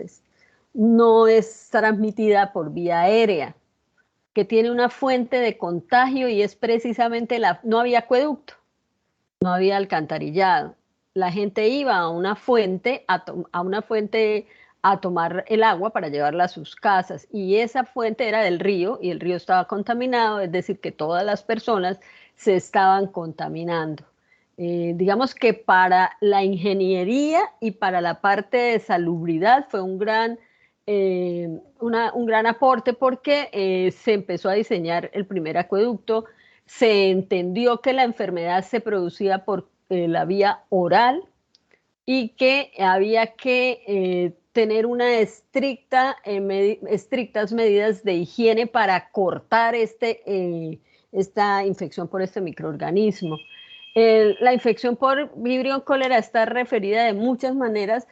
pacientes no es transmitida por vía aérea, que tiene una fuente de contagio y es precisamente no había acueducto, no había alcantarillado. La gente iba a una fuente, a tomar el agua para llevarla a sus casas y esa fuente era del río y el río estaba contaminado, es decir, que todas las personas se estaban contaminando. Digamos que para la ingeniería y para la parte de salubridad fue un gran aporte porque se empezó a diseñar el primer acueducto, se entendió que la enfermedad se producía por la vía oral y que había que tener estrictas medidas de higiene para cortar esta infección por este microorganismo. La infección por Vibrio cólera está referida de muchas maneras.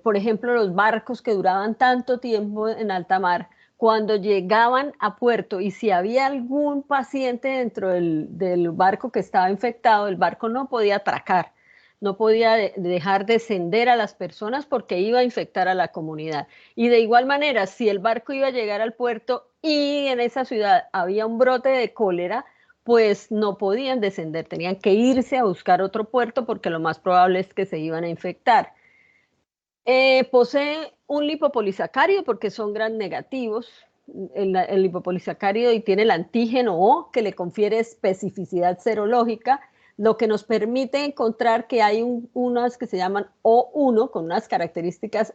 Por ejemplo, los barcos que duraban tanto tiempo en alta mar, cuando llegaban a puerto y si había algún paciente dentro del barco que estaba infectado, el barco no podía atracar, no podía dejar descender a las personas porque iba a infectar a la comunidad. Y de igual manera, si el barco iba a llegar al puerto y en esa ciudad había un brote de cólera, pues no podían descender, tenían que irse a buscar otro puerto porque lo más probable es que se iban a infectar. Posee un lipopolisacárido porque son gram negativos, el lipopolisacárido, y tiene el antígeno O que le confiere especificidad serológica, lo que nos permite encontrar que hay unas que se llaman O1 con unas características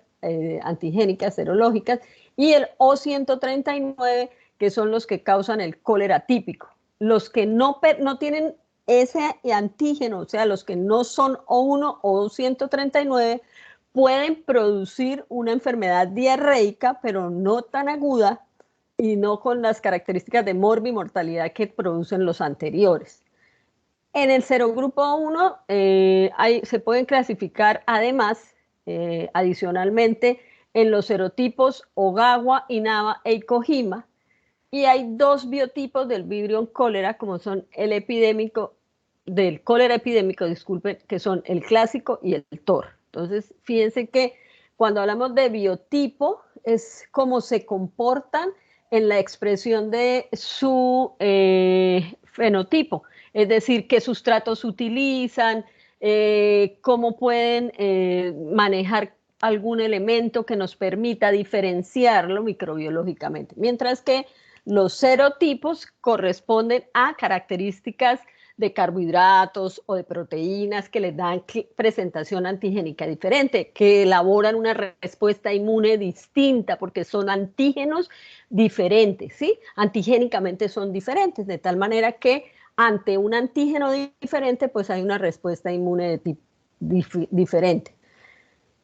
antigénicas serológicas y el O139 que son los que causan el cólera típico. Los que no tienen ese antígeno, o sea, los que no son O1 o O139, pueden producir una enfermedad diarreica, pero no tan aguda y no con las características de morbimortalidad que producen los anteriores. En el serogrupo 1 se pueden clasificar además, adicionalmente, en los serotipos Ogawa, Inaba e Kojima, y hay dos biotipos del Vibrio cólera, como son del cólera epidémico, disculpen, que son el clásico y el TOR. Entonces, fíjense que cuando hablamos de biotipo, es cómo se comportan en la expresión de su fenotipo, es decir, qué sustratos utilizan, cómo pueden manejar algún elemento que nos permita diferenciarlo microbiológicamente. Mientras que los serotipos corresponden a características de carbohidratos o de proteínas que les dan presentación antigénica diferente, que elaboran una respuesta inmune distinta porque son antígenos diferentes, ¿sí? Antigénicamente son diferentes, de tal manera que ante un antígeno diferente, pues hay una respuesta inmune de tipo diferente.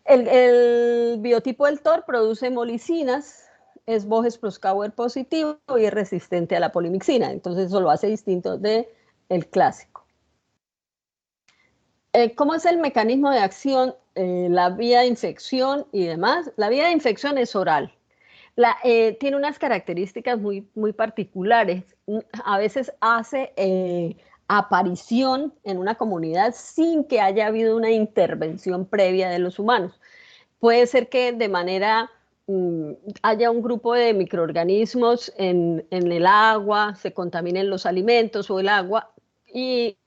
El biotipo del TOR produce hemolicinas, es Voges-Proskauer positivo y es resistente a la polimixina. Entonces eso lo hace distinto del clásico. ¿Cómo es el mecanismo de acción? La vía de infección y demás. La vía de infección es oral. Tiene unas características muy particulares. A veces hace aparición en una comunidad sin que haya habido una intervención previa de los humanos. Puede ser que de manera haya un grupo de microorganismos en el agua, se contaminen los alimentos o el agua, y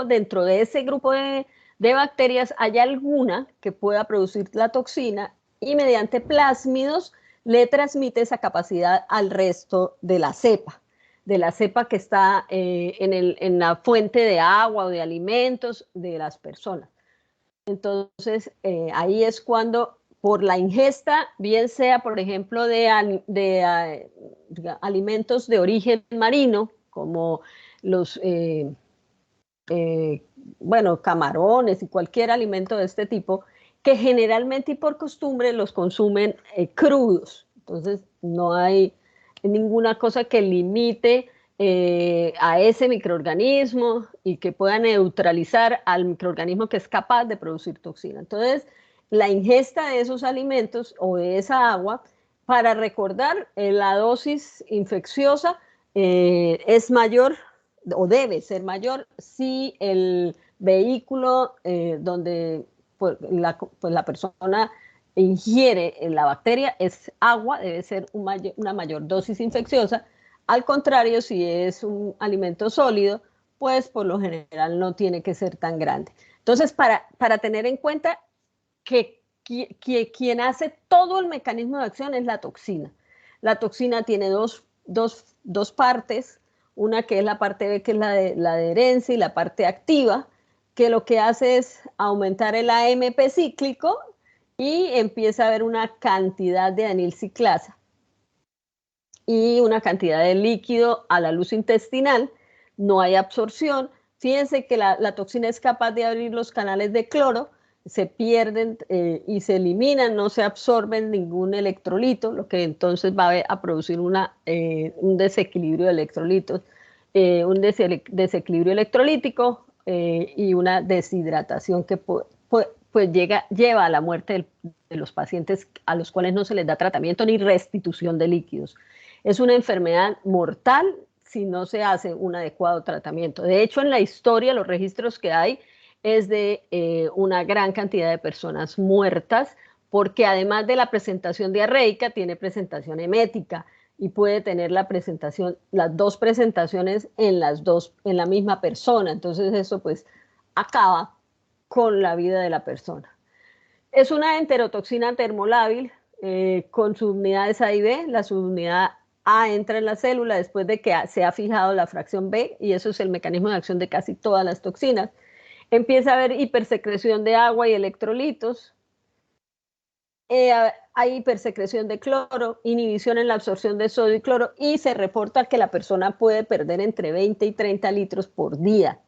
dentro de ese grupo de bacterias, hay alguna que pueda producir la toxina y mediante plásmidos le transmite esa capacidad al resto de la cepa que está en la fuente de agua o de alimentos de las personas. Entonces, ahí es cuando por la ingesta, bien sea, por ejemplo, de alimentos de origen marino, como los, bueno, camarones y cualquier alimento de este tipo, que generalmente y por costumbre los consumen crudos. Entonces, no hay ninguna cosa que limite a ese microorganismo y que pueda neutralizar al microorganismo que es capaz de producir toxina. Entonces, la ingesta de esos alimentos o de esa agua, para recordar, la dosis infecciosa es mayor o debe ser mayor si el vehículo donde pues la persona ingiere la bacteria es agua, debe ser una mayor dosis infecciosa. Al contrario, si es un alimento sólido, pues por lo general no tiene que ser tan grande. Entonces, para tener en cuenta que quien hace todo el mecanismo de acción es la toxina. La toxina tiene dos partes, una que es la parte B, que es la adherencia, y la parte activa, que lo que hace es aumentar el AMP cíclico y empieza a haber una cantidad de anilciclasa y una cantidad de líquido a la luz intestinal, no hay absorción. Fíjense que la toxina es capaz de abrir los canales de cloro, se pierden y se eliminan, no se absorben ningún electrolito, lo que entonces va a producir un desequilibrio de electrolitos, un desequilibrio electrolítico y una deshidratación que pues lleva a la muerte de los pacientes a los cuales no se les da tratamiento ni restitución de líquidos. Es una enfermedad mortal si no se hace un adecuado tratamiento. De hecho, en la historia, los registros que hay es de una gran cantidad de personas muertas, porque además de la presentación diarreica, tiene presentación emética y puede tener las dos presentaciones en la misma persona. Entonces eso pues acaba con la vida de la persona. Es una enterotoxina termolábil con subunidades A y B. La subunidad A entra en la célula después de que se ha fijado la fracción B, y eso es el mecanismo de acción de casi todas las toxinas. Empieza a haber hipersecreción de agua y electrolitos. Hay hipersecreción de cloro, inhibición en la absorción de sodio y cloro, y se reporta que la persona puede perder entre 20 y 30 litros por día.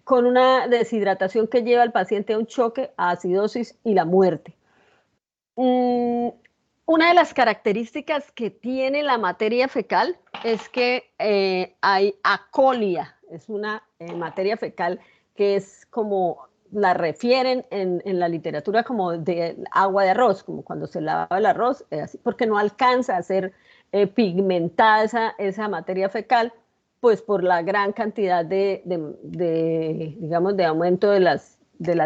Con una deshidratación que lleva al paciente a un choque, a acidosis y la muerte. Una de las características que tiene la materia fecal es que hay acolia, es una materia fecal que es como la refieren en la literatura como de agua de arroz, como cuando se lava el arroz, así, porque no alcanza a ser pigmentada esa materia fecal, pues por la gran cantidad digamos, de aumento de las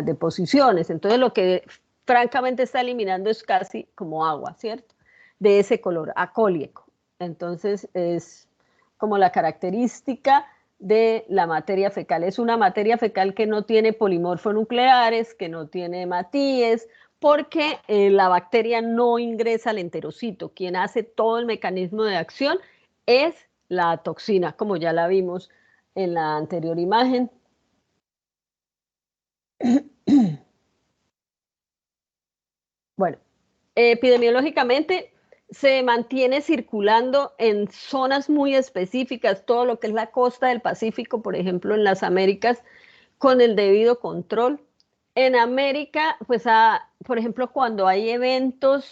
deposiciones. Entonces lo que francamente está eliminando es casi como agua, ¿cierto? De ese color, acólico. Entonces es como la característica de la materia fecal. Es una materia fecal que no tiene polimorfonucleares, que no tiene hematíes, porque la bacteria no ingresa al enterocito. Quien hace todo el mecanismo de acción es la toxina, como ya la vimos en la anterior imagen. Bueno, epidemiológicamente se mantiene circulando en zonas muy específicas, todo lo que es la costa del Pacífico, por ejemplo, en las Américas, con el debido control. En América, pues, por ejemplo, cuando hay eventos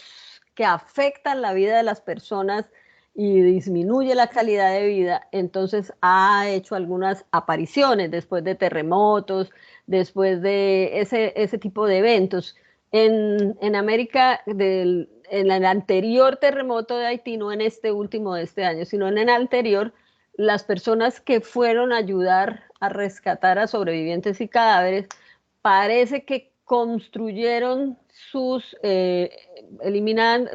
que afectan la vida de las personas y disminuye la calidad de vida, entonces ha hecho algunas apariciones después de terremotos, después de ese tipo de eventos. En América, en el anterior terremoto de Haití, no en este último de este año, sino en el anterior, las personas que fueron a ayudar a rescatar a sobrevivientes y cadáveres, parece que construyeron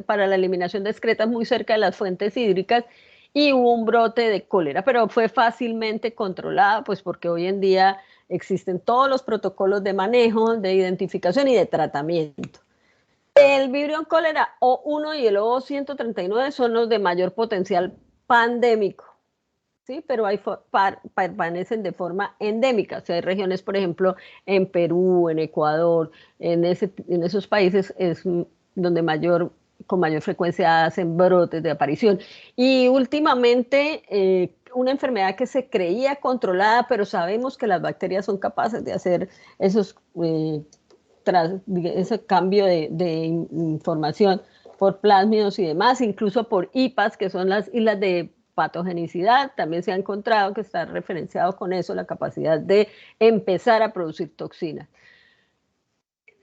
para la eliminación de excretas muy cerca de las fuentes hídricas, y hubo un brote de cólera, pero fue fácilmente controlada, pues porque hoy en día existen todos los protocolos de manejo, de identificación y de tratamiento. El Vibrio cólera O1 y el O139 son los de mayor potencial pandémico, ¿sí? Pero permanecen de forma endémica. O sea, hay regiones, por ejemplo, en Perú, en Ecuador, en esos países es donde con mayor frecuencia hacen brotes de aparición. Y últimamente, una enfermedad que se creía controlada, pero sabemos que las bacterias son capaces de hacer ese cambio de información por plásmidos y demás, incluso por IPAs, que son las islas de patogenicidad. También se ha encontrado que está referenciado con eso la capacidad de empezar a producir toxinas.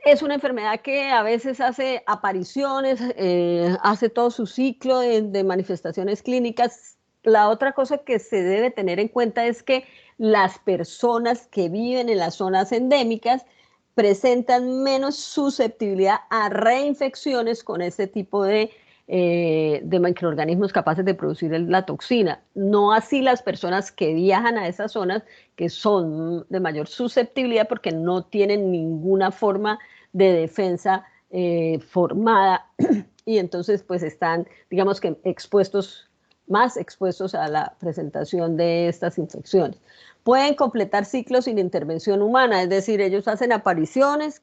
Es una enfermedad que a veces hace apariciones, hace todo su ciclo de manifestaciones clínicas. La otra cosa que se debe tener en cuenta es que las personas que viven en las zonas endémicas presentan menos susceptibilidad a reinfecciones con este tipo de microorganismos capaces de producir la toxina. No así las personas que viajan a esas zonas, que son de mayor susceptibilidad porque no tienen ninguna forma de defensa formada y entonces pues están, digamos que más expuestos a la presentación de estas infecciones. Pueden completar ciclos sin intervención humana, es decir, ellos hacen apariciones,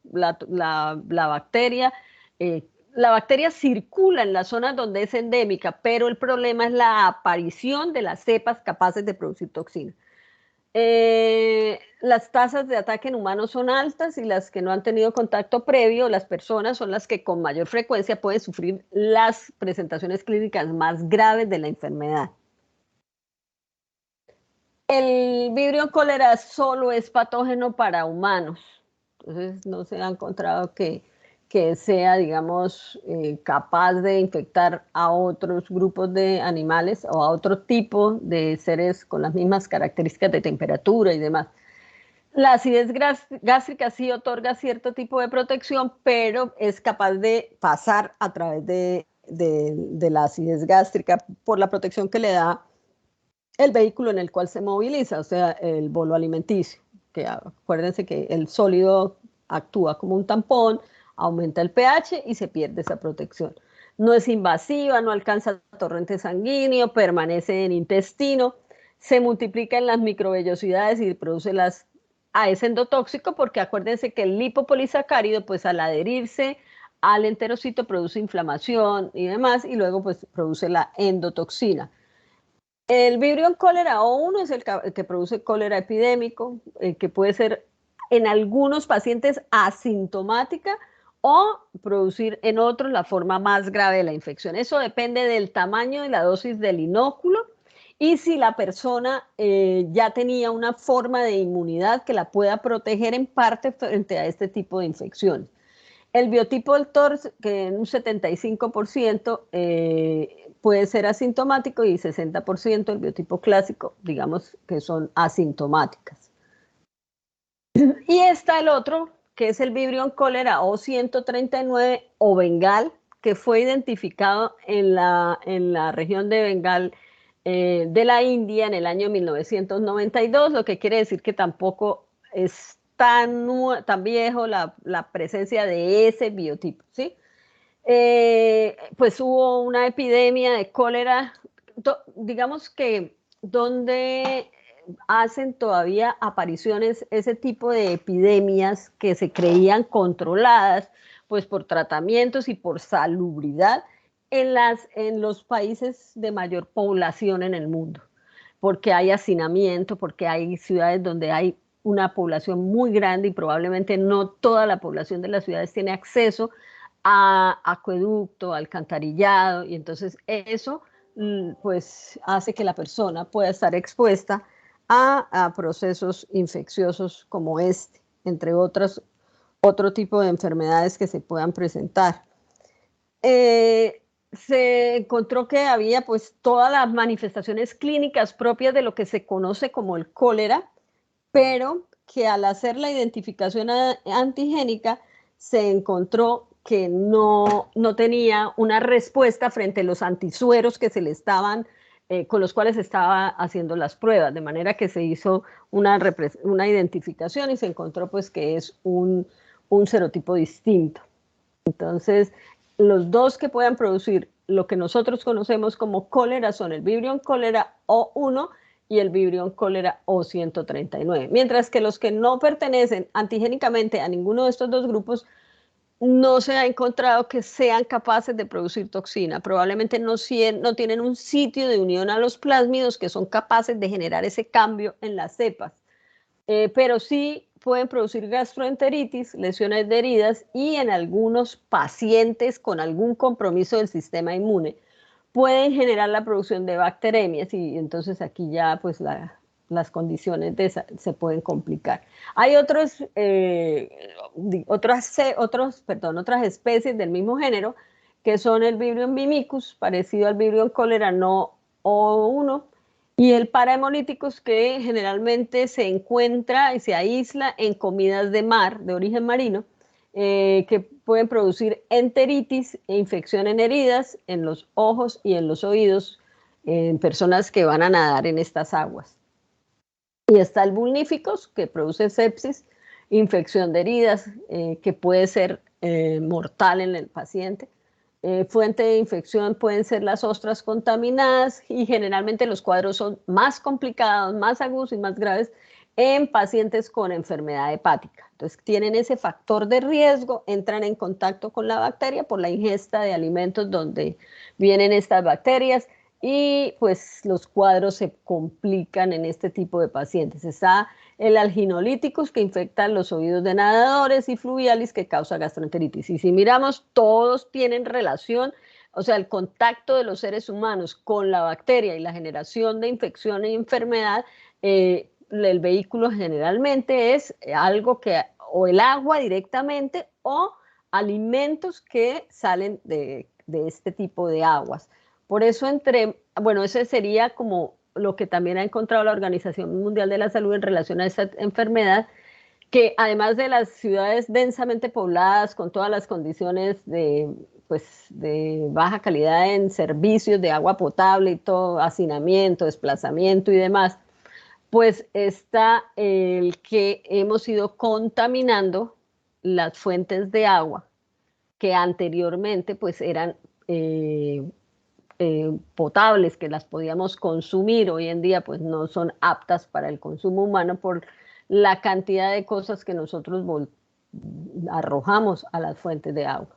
la bacteria circula en las zonas donde es endémica, pero el problema es la aparición de las cepas capaces de producir toxina. Las tasas de ataque en humanos son altas y las que no han tenido contacto previo, las personas son las que con mayor frecuencia pueden sufrir las presentaciones clínicas más graves de la enfermedad. El vibrio cólera solo es patógeno para humanos, entonces no se ha encontrado que sea, digamos, capaz de infectar a otros grupos de animales o a otro tipo de seres con las mismas características de temperatura y demás. La acidez gástrica sí otorga cierto tipo de protección, pero es capaz de pasar a través de la acidez gástrica por la protección que le da el vehículo en el cual se moviliza, o sea, el bolo alimenticio, que acuérdense que el sólido actúa como un tampón, aumenta el pH y se pierde esa protección. No es invasiva, no alcanza torrente sanguíneo, permanece en intestino, se multiplica en las microvellosidades y produce es endotóxico porque acuérdense que el lipopolisacárido, pues al adherirse al enterocito produce inflamación y demás, y luego pues produce la endotoxina. El Vibrio cólera O1 es el que produce cólera epidémico, que puede ser en algunos pacientes asintomática o producir en otros la forma más grave de la infección. Eso depende del tamaño y la dosis del inóculo y si la persona ya tenía una forma de inmunidad que la pueda proteger en parte frente a este tipo de infecciones. El biotipo del TORS, que en un 75% puede ser asintomático y 60% el biotipo clásico, digamos que son asintomáticas. Y está el otro, que es el Vibrio cólera O139 o Bengal, que fue identificado en la región de Bengal de la India en el año 1992, lo que quiere decir que tampoco es tan viejo la presencia de ese biotipo, ¿sí? Pues hubo una epidemia de cólera, digamos que donde hacen todavía apariciones ese tipo de epidemias que se creían controladas, pues por tratamientos y por salubridad en los países de mayor población en el mundo, porque hay hacinamiento, porque hay ciudades donde hay una población muy grande y probablemente no toda la población de las ciudades tiene acceso a acueducto, alcantarillado, y entonces eso pues hace que la persona pueda estar expuesta a procesos infecciosos como este, entre otro tipo de enfermedades que se puedan presentar. Se encontró que había pues todas las manifestaciones clínicas propias de lo que se conoce como el cólera, pero que al hacer la identificación antigénica se encontró que no tenía una respuesta frente a los antisueros que se le estaban, con los cuales estaba haciendo las pruebas, de manera que se hizo una identificación y se encontró pues que es un serotipo distinto. Entonces, los dos que puedan producir lo que nosotros conocemos como cólera son el Vibrio cólera O1 y el Vibrio cólera O139, mientras que los que no pertenecen antigénicamente a ninguno de estos dos grupos no se ha encontrado que sean capaces de producir toxina. Probablemente no tienen un sitio de unión a los plásmidos que son capaces de generar ese cambio en las cepas, pero sí pueden producir gastroenteritis, lesiones de heridas y en algunos pacientes con algún compromiso del sistema inmune pueden generar la producción de bacteremias y entonces aquí ya pues las condiciones se pueden complicar. Hay otras especies del mismo género que son el Vibrio mimicus, parecido al Vibrio cólera no O1, Y el parahemolíticos, que generalmente se encuentra y se aísla en comidas de mar, de origen marino, que pueden producir enteritis e infección en heridas, en los ojos y en los oídos, en personas que van a nadar en estas aguas. Y está el vulníficos, que produce sepsis, infección de heridas, que puede ser mortal en el paciente. Fuente de infección pueden ser las ostras contaminadas, y generalmente los cuadros son más complicados, más agudos y más graves en pacientes con enfermedad hepática. Entonces tienen ese factor de riesgo, entran en contacto con la bacteria por la ingesta de alimentos donde vienen estas bacterias, y pues los cuadros se complican en este tipo de pacientes. Está el alginolíticos, que infecta los oídos de nadadores, y fluvialis, que causa gastroenteritis. Y si miramos, todos tienen relación, o sea, el contacto de los seres humanos con la bacteria y la generación de infección y enfermedad. El vehículo generalmente es algo que, o el agua directamente, o alimentos que salen de este tipo de aguas. Por eso bueno, ese sería como lo que también ha encontrado la Organización Mundial de la Salud en relación a esta enfermedad, que además de las ciudades densamente pobladas, con todas las condiciones pues, de baja calidad en servicios de agua potable y todo, hacinamiento, desplazamiento y demás, pues está el que hemos ido contaminando las fuentes de agua que anteriormente pues eran potables, que las podíamos consumir. Hoy en día pues no son aptas para el consumo humano por la cantidad de cosas que nosotros arrojamos a las fuentes de agua.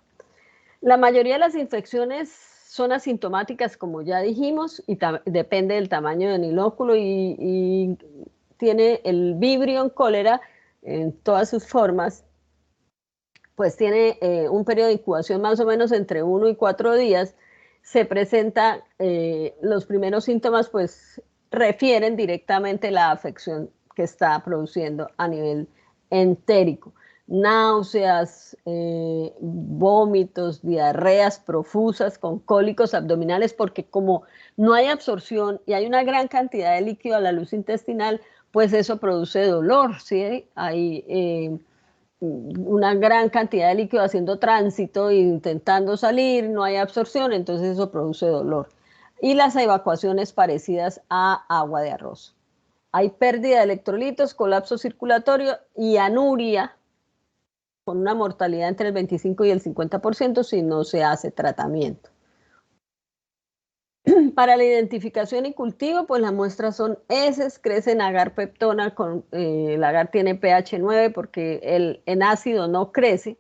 La mayoría de las infecciones son asintomáticas, como ya dijimos, y depende del tamaño del inóculo, y tiene el Vibrio en cólera en todas sus formas, pues tiene un periodo de incubación más o menos entre 1 y 4 días. Se presenta, los primeros síntomas pues refieren directamente a la afección que está produciendo a nivel entérico. Náuseas, vómitos, diarreas profusas con cólicos abdominales, porque como no hay absorción y hay una gran cantidad de líquido a la luz intestinal, pues eso produce dolor, ¿sí? Hay una gran cantidad de líquido haciendo tránsito e intentando salir, no hay absorción, entonces eso produce dolor. Y las evacuaciones parecidas a agua de arroz. Hay pérdida de electrolitos, colapso circulatorio y anuria, con una mortalidad entre el 25 y el 50% si no se hace tratamiento. Para la identificación y cultivo, pues las muestras son heces, crecen agar peptona, el agar tiene pH 9 porque en ácido no crece.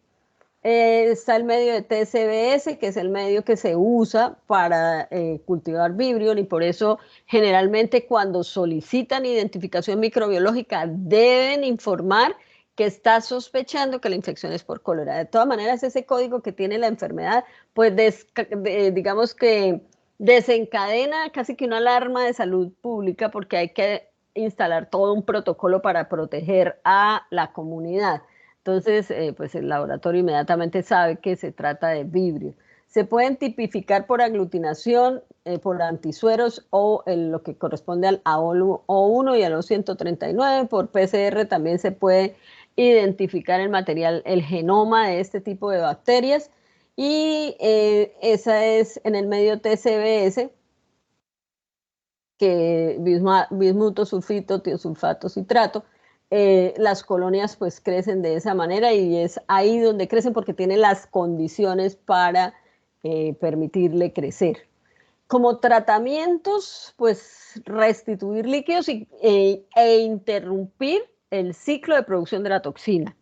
Está el medio de TCBS, que es el medio que se usa para cultivar Vibrio, y por eso generalmente cuando solicitan identificación microbiológica deben informar que está sospechando que la infección es por cólera. De todas maneras, ese código que tiene la enfermedad, pues digamos que desencadena casi que una alarma de salud pública, porque hay que instalar todo un protocolo para proteger a la comunidad. Entonces, pues el laboratorio inmediatamente sabe que se trata de Vibrio. Se pueden tipificar por aglutinación, por antisueros, o lo que corresponde al AOL-O1 y al O139. Por PCR también se puede identificar el material, el genoma de este tipo de bacterias. Y esa es en el medio TCBS, que bismuto, sulfito, tiosulfato, citrato. Las colonias pues crecen de esa manera, y es ahí donde crecen porque tienen las condiciones para permitirle crecer. Como tratamientos, pues restituir líquidos e interrumpir el ciclo de producción de la toxina,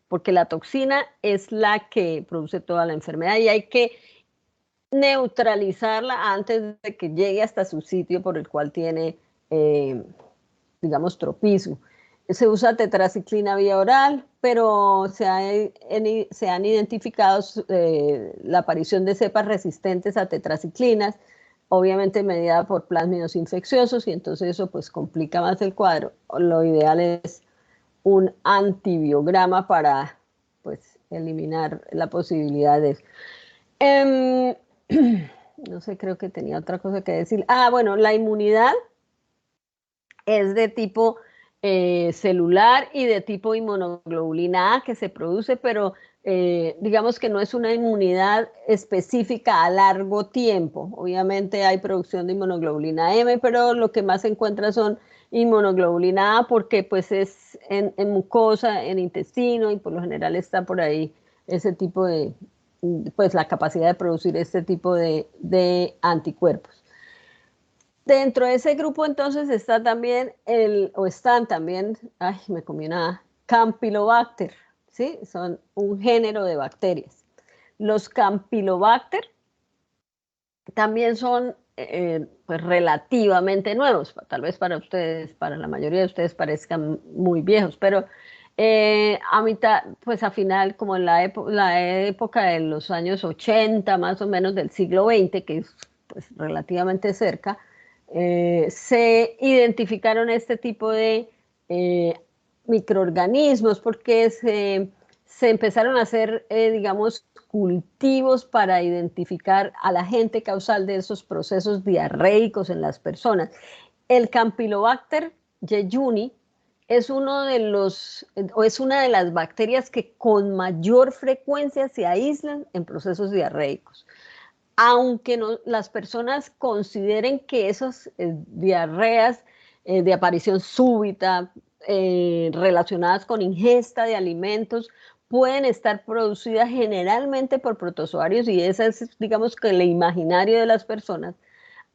porque la toxina es la que produce toda la enfermedad, y hay que neutralizarla antes de que llegue hasta su sitio por el cual tiene, digamos, tropismo. Se usa tetraciclina vía oral, pero se han identificado la aparición de cepas resistentes a tetraciclinas, obviamente mediada por plásmidos infecciosos, y entonces eso pues complica más el cuadro. Lo ideal es un antibiograma para pues eliminar la posibilidad de eso. No sé, creo que tenía otra cosa que decir. Ah, bueno, la inmunidad es de tipo celular y de tipo inmunoglobulina A que se produce, pero digamos que no es una inmunidad específica a largo tiempo. Obviamente hay producción de inmunoglobulina M, pero lo que más se encuentra son inmunoglobulina A porque pues es en mucosa, en intestino y por lo general está por ahí ese tipo de, pues la capacidad de producir este tipo de anticuerpos. Dentro de ese grupo entonces está también o están también, ay, me comí una Campylobacter, ¿sí? Son un género de bacterias. Los Campylobacter también son pues relativamente nuevos, tal vez para ustedes, para la mayoría de ustedes parezcan muy viejos, pero a mitad, pues a final, como en la época de los años 80, más o menos del siglo XX, que es pues relativamente cerca, se identificaron este tipo de eh, microorganismos porque se empezaron a hacer, digamos, cultivos para identificar al agente causal de esos procesos diarreicos en las personas. El Campylobacter jejuni es uno de los, o es una de las bacterias que con mayor frecuencia se aíslan en procesos diarreicos. Aunque no, las personas consideren que esas diarreas de aparición súbita relacionadas con ingesta de alimentos pueden estar producidas generalmente por protozoarios y esa es, digamos, que el imaginario de las personas,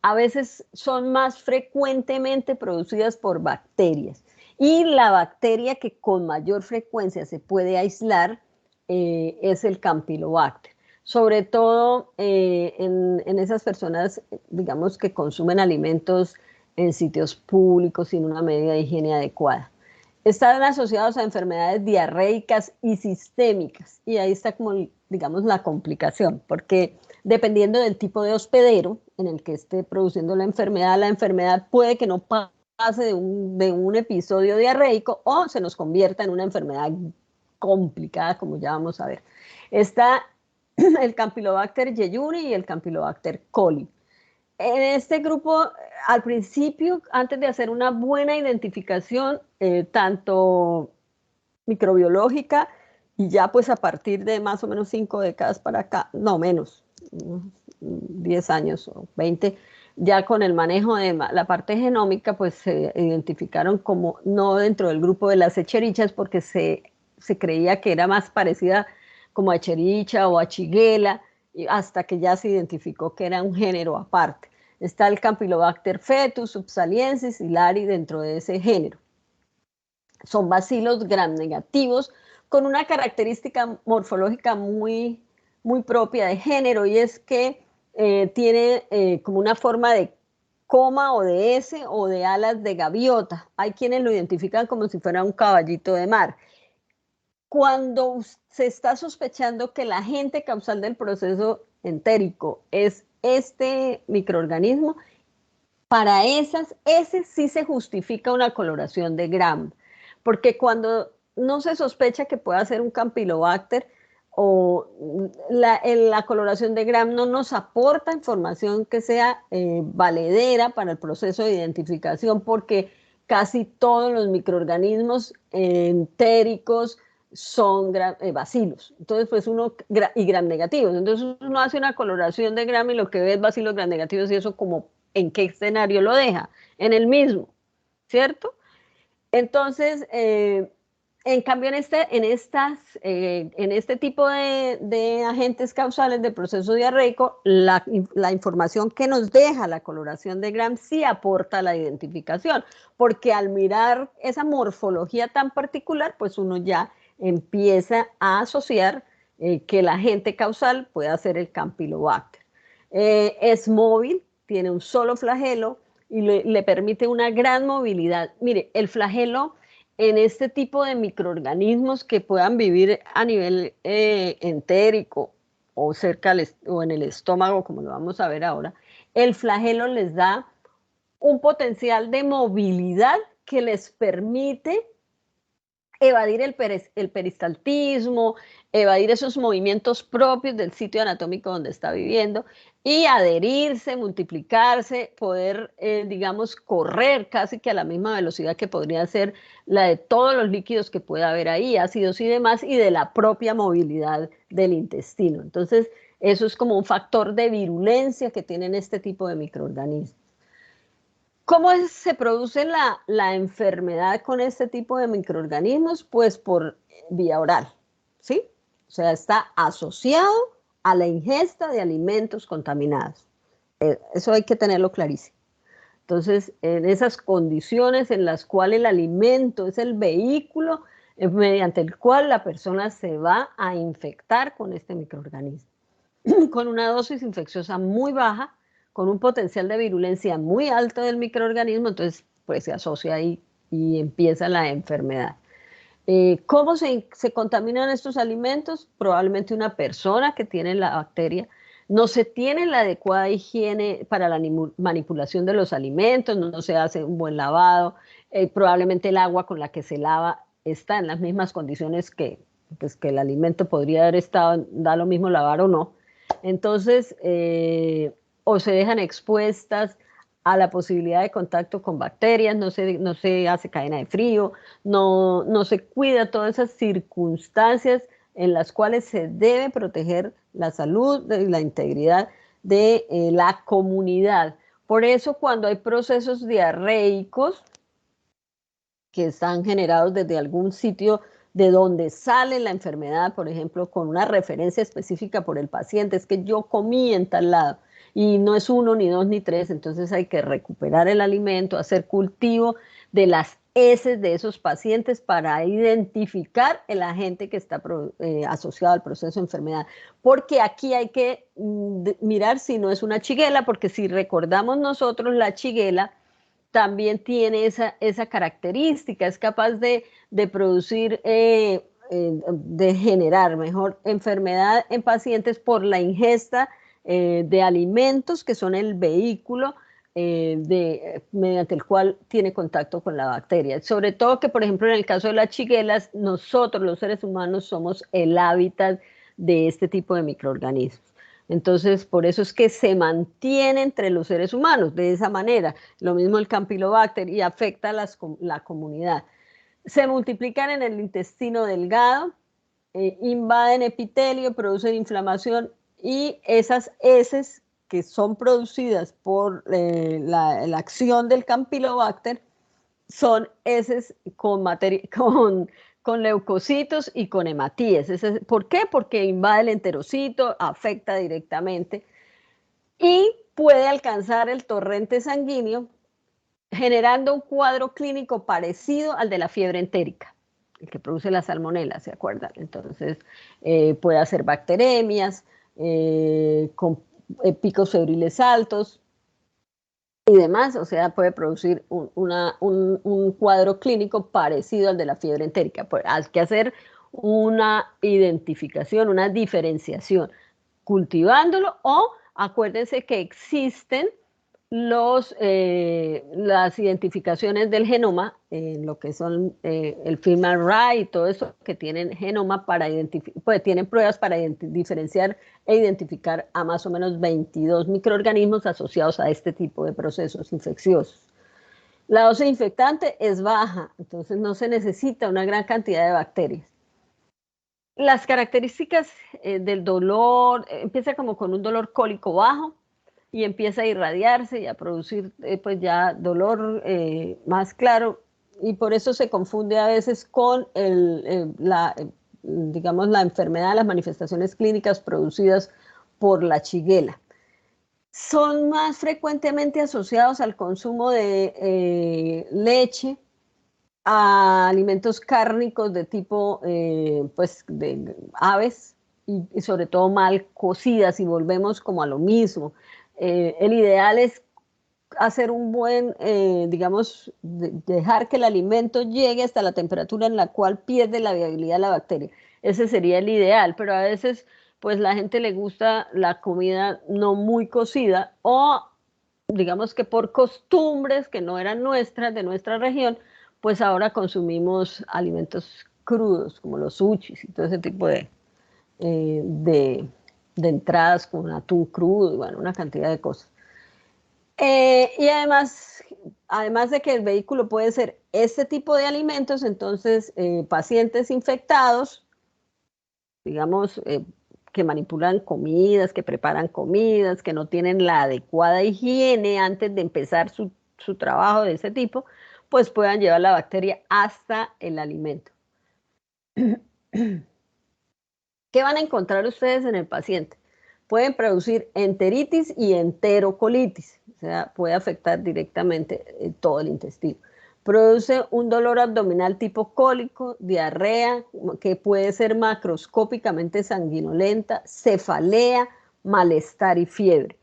a veces son más frecuentemente producidas por bacterias. Y la bacteria que con mayor frecuencia se puede aislar es el Campylobacter. Sobre todo en esas personas, digamos, que consumen alimentos en sitios públicos sin una medida de higiene adecuada. Están asociados a enfermedades diarreicas y sistémicas. Y ahí está como, digamos, la complicación, porque dependiendo del tipo de hospedero en el que esté produciendo la enfermedad puede que no pase de un episodio diarreico o se nos convierta en una enfermedad complicada, como ya vamos a ver. Está el Campylobacter jejuni y el Campylobacter coli. En este grupo, al principio, antes de hacer una buena identificación, tanto microbiológica, y ya pues a partir de más o menos 5 décadas para acá, no menos, 10 años o 20, ya con el manejo de la parte genómica, pues se identificaron como no dentro del grupo de las echerichas, porque se creía que era más parecida como a echericha o a shigella, hasta que ya se identificó que era un género aparte. Está el Campylobacter fetus, subsaliensis y lari dentro de ese género. Son bacilos gram negativos con una característica morfológica muy, muy propia de género y es que tiene como una forma de coma o de S o de alas de gaviota. Hay quienes lo identifican como si fuera un caballito de mar. Cuando se está sospechando que el agente causal del proceso entérico es este microorganismo, para ese sí se justifica una coloración de Gram, porque cuando no se sospecha que pueda ser un Campylobacter o la coloración de Gram no nos aporta información que sea valedera para el proceso de identificación, porque casi todos los microorganismos entéricos son bacilos. Entonces, pues y gram negativos. Entonces, uno hace una coloración de Gram y lo que ve es bacilos gram negativos y eso como en qué escenario lo deja, en el mismo, ¿cierto? Entonces, en cambio, en este tipo de agentes causales de proceso diarreico, la información que nos deja la coloración de Gram sí aporta la identificación, porque al mirar esa morfología tan particular, pues uno ya empieza a asociar que el agente causal puede ser el Campylobacter. Es móvil, tiene un solo flagelo y le permite una gran movilidad. Mire, el flagelo en este tipo de microorganismos que puedan vivir a nivel entérico o cerca o en el estómago, como lo vamos a ver ahora, el flagelo les da un potencial de movilidad que les permite evadir el peristaltismo, evadir esos movimientos propios del sitio anatómico donde está viviendo y adherirse, multiplicarse, poder, digamos, correr casi que a la misma velocidad que podría ser la de todos los líquidos que pueda haber ahí, ácidos y demás, y de la propia movilidad del intestino. Entonces, eso es como un factor de virulencia que tienen este tipo de microorganismos. ¿Cómo se produce la enfermedad con este tipo de microorganismos? Pues por vía oral, ¿sí? O sea, está asociado a la ingesta de alimentos contaminados. Eso hay que tenerlo clarísimo. Entonces, en esas condiciones en las cuales el alimento es el vehículo mediante el cual la persona se va a infectar con este microorganismo, con una dosis infecciosa muy baja, con un potencial de virulencia muy alto del microorganismo, entonces pues se asocia ahí y empieza la enfermedad. ¿Cómo se contaminan estos alimentos? Probablemente una persona que tiene la bacteria no se tiene la adecuada higiene para la manipulación de los alimentos, no se hace un buen lavado, probablemente el agua con la que se lava está en las mismas condiciones pues, que el alimento podría haber estado, da lo mismo lavar o no. Entonces, o se dejan expuestas a la posibilidad de contacto con bacterias, no se hace cadena de frío, no se cuida todas esas circunstancias en las cuales se debe proteger la salud y la integridad de la comunidad. Por eso cuando hay procesos diarreicos que están generados desde algún sitio de donde sale la enfermedad, por ejemplo, con una referencia específica por el paciente, es que yo comí en tal lado, y no es 1, ni 2, ni 3, entonces hay que recuperar el alimento, hacer cultivo de las heces de esos pacientes para identificar el agente que está asociado al proceso de enfermedad. Porque aquí hay que mirar si no es una shigella, porque si recordamos nosotros la shigella, también tiene esa característica, es capaz de producir, de generar mejor enfermedad en pacientes por la ingesta de alimentos que son el vehículo mediante el cual tiene contacto con la bacteria. Sobre todo que, por ejemplo, en el caso de las shigella, nosotros los seres humanos somos el hábitat de este tipo de microorganismos. Entonces, por eso es que se mantiene entre los seres humanos de esa manera. Lo mismo el Campylobacter y afecta a la comunidad. Se multiplican en el intestino delgado, invaden epitelio, producen inflamación y esas heces que son producidas por la acción del Campylobacter son heces con leucocitos y con hematíes. ¿Por qué? Porque invade el enterocito, afecta directamente y puede alcanzar el torrente sanguíneo generando un cuadro clínico parecido al de la fiebre entérica, el que produce la salmonela, ¿se acuerdan? Entonces puede hacer bacteremias con picos febriles altos y demás, o sea, puede producir un cuadro clínico parecido al de la fiebre entérica. Pues hay que hacer una identificación, una diferenciación, cultivándolo o acuérdense que existen las identificaciones del genoma, lo que son el FilmArray y todo eso que tienen genoma para identificar, pues tienen pruebas para diferenciar e identificar a más o menos 22 microorganismos asociados a este tipo de procesos infecciosos. La dosis infectante es baja, entonces no se necesita una gran cantidad de bacterias. Las características del dolor, empieza como con un dolor cólico bajo, y empieza a irradiarse y a producir pues ya dolor más claro, y por eso se confunde a veces con digamos, la enfermedad, las manifestaciones clínicas producidas por la shigella. Son más frecuentemente asociados al consumo de leche, a alimentos cárnicos de tipo pues de aves y sobre todo mal cocidas, y volvemos como a lo mismo. El ideal es hacer un buen, digamos, dejar que el alimento llegue hasta la temperatura en la cual pierde la viabilidad la bacteria. Ese sería el ideal, pero a veces pues la gente le gusta la comida no muy cocida, o digamos que por costumbres que no eran nuestras, de nuestra región, pues ahora consumimos alimentos crudos, como los sushis y todo ese tipo eh, de, de entradas con atún crudo y bueno, una cantidad de cosas. Y además de que el vehículo puede ser este tipo de alimentos, entonces pacientes infectados, digamos, que manipulan comidas, que preparan comidas, que no tienen la adecuada higiene antes de empezar su trabajo de ese tipo, pues puedan llevar la bacteria hasta el alimento. ¿Qué van a encontrar ustedes en el paciente? Pueden producir enteritis y enterocolitis, o sea, puede afectar directamente todo el intestino. Produce un dolor abdominal tipo cólico, diarrea, que puede ser macroscópicamente sanguinolenta, cefalea, malestar y fiebre.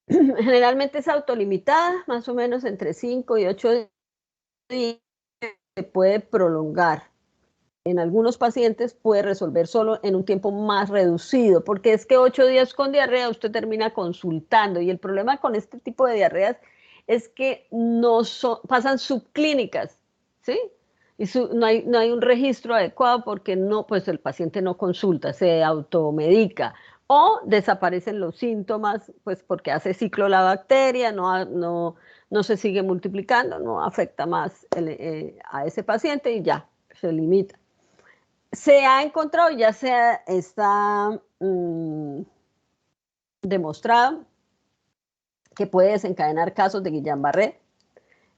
Generalmente es autolimitada, más o menos entre 5 y 8 días, se puede prolongar. En algunos pacientes puede resolver solo en un tiempo más reducido, porque es que 8 días con diarrea usted termina consultando y el problema con este tipo de diarreas es que pasan subclínicas, ¿sí? Y no hay un registro adecuado porque no, pues el paciente no consulta, se automedica o desaparecen los síntomas, pues porque hace ciclo la bacteria, no se sigue multiplicando, no afecta más a ese paciente y ya, se limita. Se ha encontrado, ya está demostrado que puede desencadenar casos de Guillain-Barré,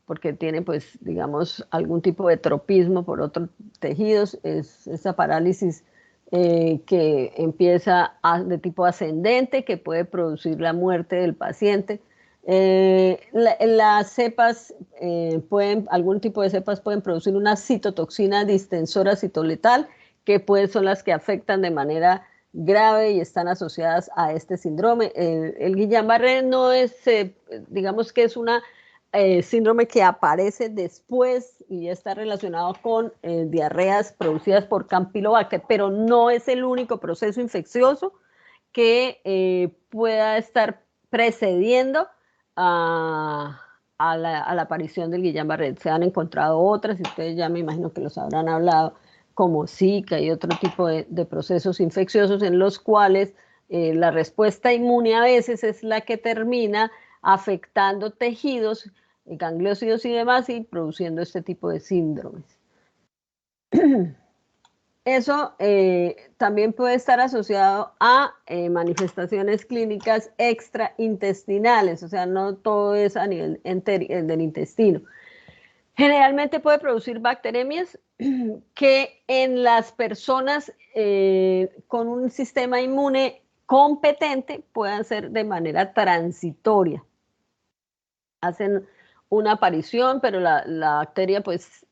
porque tiene, pues, digamos, algún tipo de tropismo por otros tejidos, es esa parálisis que empieza de tipo ascendente, que puede producir la muerte del paciente. Las cepas algún tipo de cepas pueden producir una citotoxina distensora citoletal, que son las que afectan de manera grave y están asociadas a este síndrome. El Guillain-Barré no es, digamos que es una síndrome que aparece después y está relacionado con diarreas producidas por Campylobacter, pero no es el único proceso infeccioso que pueda estar precediendo a la aparición del Guillain-Barré. Se han encontrado otras y ustedes ya me imagino que los habrán hablado, como Zika y otro tipo de procesos infecciosos en los cuales la respuesta inmune a veces es la que termina afectando tejidos, gangliósidos y demás, y produciendo este tipo de síndromes. Eso también puede estar asociado a manifestaciones clínicas extraintestinales, o sea, no todo es a nivel del intestino. Generalmente puede producir bacteremias que en las personas con un sistema inmune competente puedan ser de manera transitoria. Hacen una aparición, pero la bacteria pues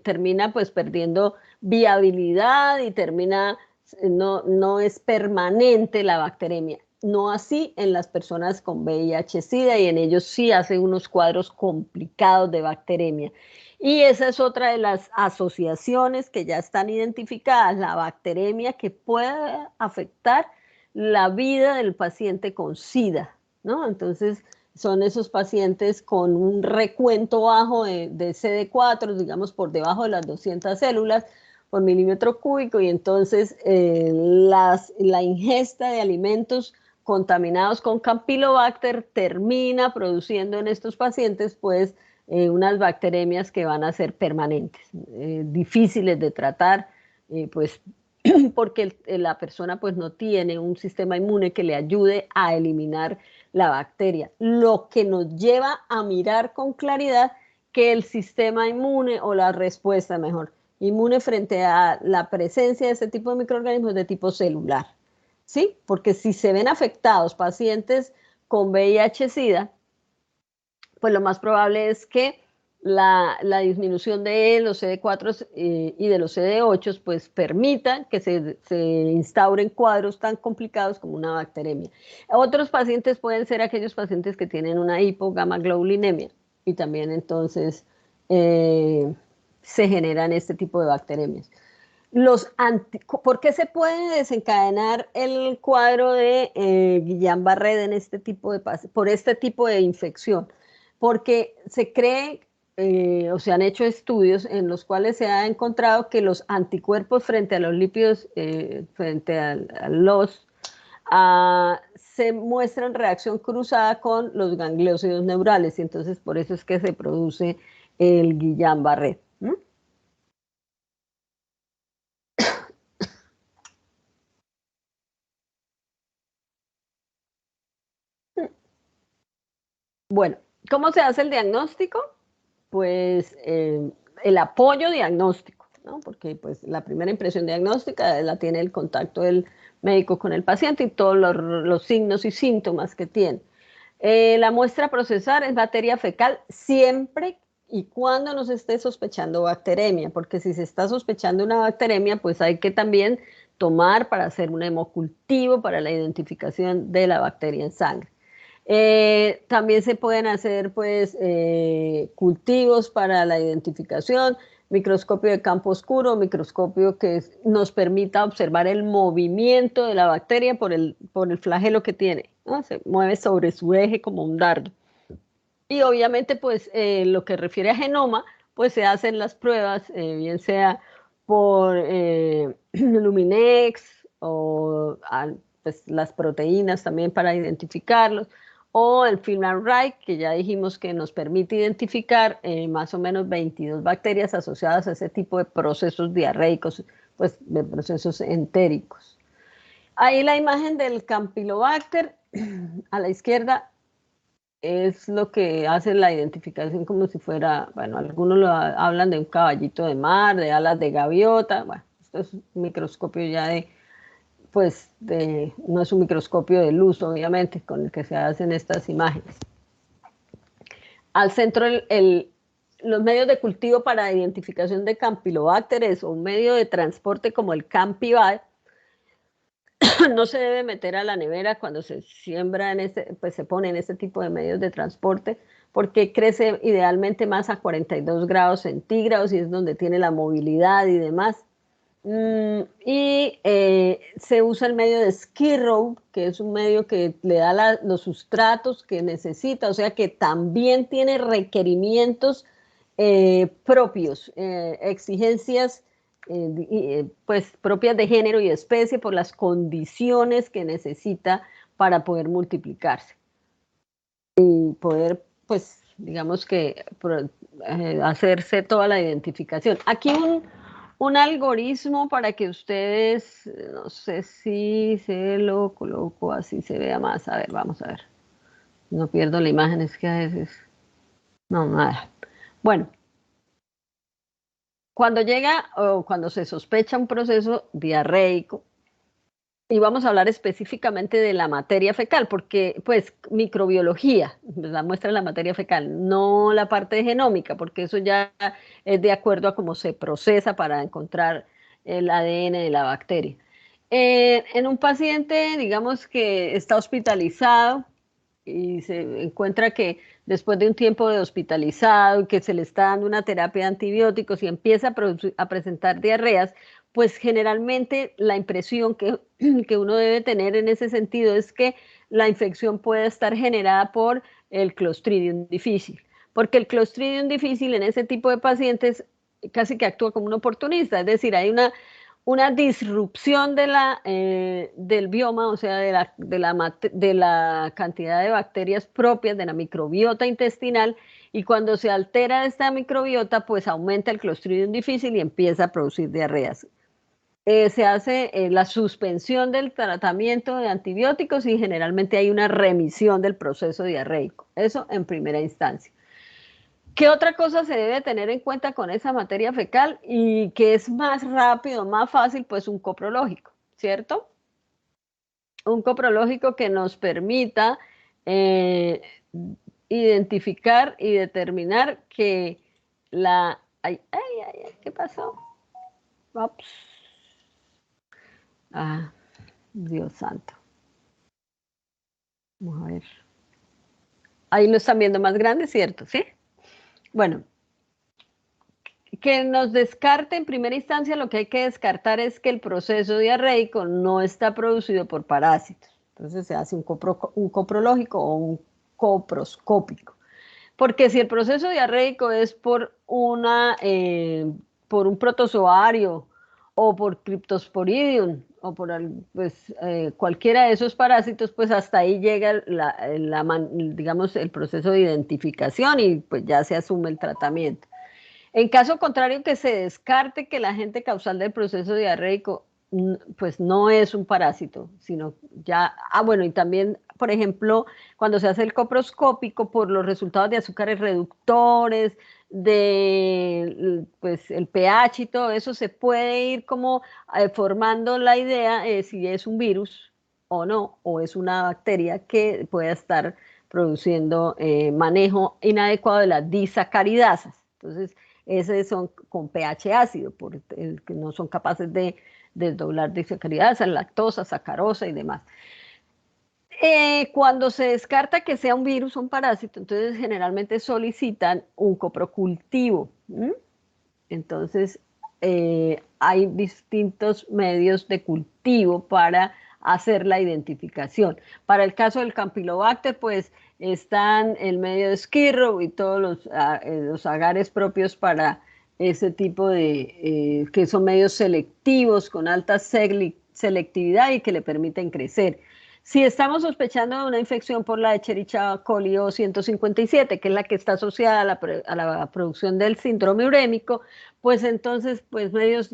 termina pues perdiendo viabilidad y no es permanente la bacteremia. No así en las personas con VIH-Sida y en ellos sí hace unos cuadros complicados de bacteremia. Y esa es otra de las asociaciones que ya están identificadas, la bacteremia que puede afectar la vida del paciente con SIDA, ¿no? Entonces, son esos pacientes con un recuento bajo de CD4, digamos por debajo de las 200 células por milímetro cúbico, y entonces la ingesta de alimentos contaminados con Campylobacter termina produciendo en estos pacientes pues unas bacteremias que van a ser permanentes, difíciles de tratar, pues porque la persona pues no tiene un sistema inmune que le ayude a eliminar la bacteria, lo que nos lleva a mirar con claridad que el sistema inmune o la respuesta mejor inmune frente a la presencia de este tipo de microorganismos de tipo celular, ¿sí? Porque si se ven afectados pacientes con VIH-Sida, pues lo más probable es que la disminución de los CD4 y de los CD8 pues permita que se instauren cuadros tan complicados como una bacteremia. Otros pacientes pueden ser aquellos pacientes que tienen una hipogamaglobulinemia y también entonces se generan este tipo de bacteremias. ¿Por qué se puede desencadenar el cuadro de Guillain-Barré por este tipo de infección? Porque se cree o se han hecho estudios en los cuales se ha encontrado que los anticuerpos frente a los lípidos, frente a los, se muestran reacción cruzada con los gangliósidos neurales, y entonces por eso es que se produce el Guillain-Barré. Bueno, ¿cómo se hace el diagnóstico? Pues el apoyo diagnóstico, ¿no? Porque pues la primera impresión diagnóstica la tiene el contacto del médico con el paciente y todos los signos y síntomas que tiene. La muestra a procesar es materia fecal siempre y cuando no se esté sospechando bacteremia, porque si se está sospechando una bacteremia, pues hay que también tomar para hacer un hemocultivo para la identificación de la bacteria en sangre. También se pueden hacer pues cultivos para la identificación, microscopio de campo oscuro, microscopio que nos permita observar el movimiento de la bacteria por el flagelo que tiene, ¿no? Se mueve sobre su eje como un dardo. Y obviamente pues lo que refiere a genoma, pues se hacen las pruebas, bien sea por Luminex o pues, las proteínas también para identificarlos, o el FilmArray, que ya dijimos que nos permite identificar más o menos 22 bacterias asociadas a ese tipo de procesos diarreicos, pues de procesos entéricos. Ahí la imagen del Campylobacter, a la izquierda, es lo que hace la identificación como si fuera, bueno, algunos hablan de un caballito de mar, de alas de gaviota, bueno, esto es un microscopio ya de, pues, no es un microscopio de luz, obviamente, con el que se hacen estas imágenes. Al centro, los medios de cultivo para identificación de campylobacter o un medio de transporte como el Campivac, no se debe meter a la nevera cuando se siembra pues se pone en este tipo de medios de transporte, porque crece idealmente más a 42 grados centígrados y es donde tiene la movilidad y demás. Se usa el medio de skid row, que es un medio que le da los sustratos que necesita, o sea que también tiene requerimientos propios, exigencias pues propias de género y especie por las condiciones que necesita para poder multiplicarse y poder, pues, digamos que hacerse toda la identificación. Aquí un algoritmo para que ustedes, no sé si se lo coloco así se vea más. A ver, vamos a ver. No pierdo la imagen, es que a veces... No, nada. Bueno, cuando llega o cuando se sospecha un proceso diarreico, y vamos a hablar específicamente de la materia fecal, porque pues microbiología, la muestra de la materia fecal, no la parte genómica, porque eso ya es de acuerdo a cómo se procesa para encontrar el ADN de la bacteria. En un paciente, digamos que está hospitalizado y se encuentra que después de un tiempo de hospitalizado y que se le está dando una terapia de antibióticos y empieza a presentar diarreas, pues generalmente la impresión que uno debe tener en ese sentido es que la infección puede estar generada por el Clostridium difficile, porque el Clostridium difficile en ese tipo de pacientes casi que actúa como un oportunista, es decir, hay una disrupción del bioma, o sea, de la cantidad de bacterias propias de la microbiota intestinal, y cuando se altera esta microbiota, pues aumenta el Clostridium difficile y empieza a producir diarreas. Se hace la suspensión del tratamiento de antibióticos y generalmente hay una remisión del proceso diarreico. Eso en primera instancia. ¿Qué otra cosa se debe tener en cuenta con esa materia fecal y que es más rápido, más fácil? Pues un coprológico, ¿cierto? Un coprológico que nos permita eh, identificar y determinar que la... Ay, ay, ay, ay, ¿qué pasó? Ups. Ah, Dios santo. Vamos a ver. Ahí lo están viendo más grande, ¿cierto? ¿Sí? Bueno, que nos descarte en primera instancia, lo que hay que descartar es que el proceso diarreico no está producido por parásitos. Entonces se hace un coprológico o un coproscópico. Porque si el proceso diarreico es por un protozoario o por Cryptosporidium o por pues, cualquiera de esos parásitos, pues hasta ahí llega digamos, el proceso de identificación y pues ya se asume el tratamiento. En caso contrario, que se descarte que el agente causal del proceso diarreico pues no es un parásito, sino ya, bueno, y también, por ejemplo, cuando se hace el coproscópico, por los resultados de azúcares reductores, de pues el pH y todo eso, se puede ir como formando la idea si es un virus o no, o es una bacteria que pueda estar produciendo manejo inadecuado de las disacaridasas. Entonces, esos son con pH ácido, porque no son capaces de desdoblar disacaridasas, lactosa, sacarosa y demás. Cuando se descarta que sea un virus o un parásito, entonces generalmente solicitan un coprocultivo. Entonces, hay distintos medios de cultivo para hacer la identificación. Para el caso del Campylobacter, pues están el medio de Skirrow y todos los agares propios para ese tipo de, que son medios selectivos con alta selectividad y que le permiten crecer. Si estamos sospechando de una infección por la Escherichia coli O157, que es la que está asociada a la producción del síndrome urémico, pues entonces pues medios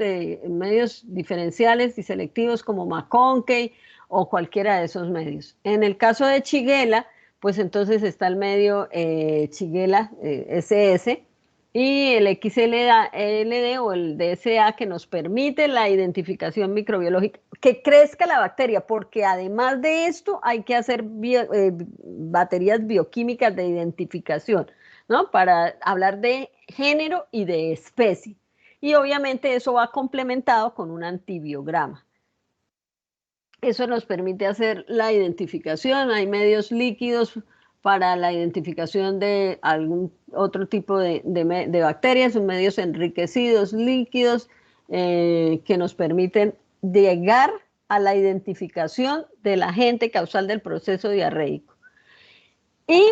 diferenciales y selectivos como McConkey o cualquiera de esos medios. En el caso de Shigella, pues entonces está el medio Shigella SS y el XLD o el DSA, que nos permite la identificación microbiológica, que crezca la bacteria, porque además de esto hay que hacer baterías bioquímicas de identificación, ¿no? Para hablar de género y de especie. Y obviamente eso va complementado con un antibiograma. Eso nos permite hacer la identificación. Hay medios líquidos para la identificación de algún otro tipo de bacterias, son medios enriquecidos líquidos que nos permiten llegar a la identificación del agente causal del proceso diarreico. Y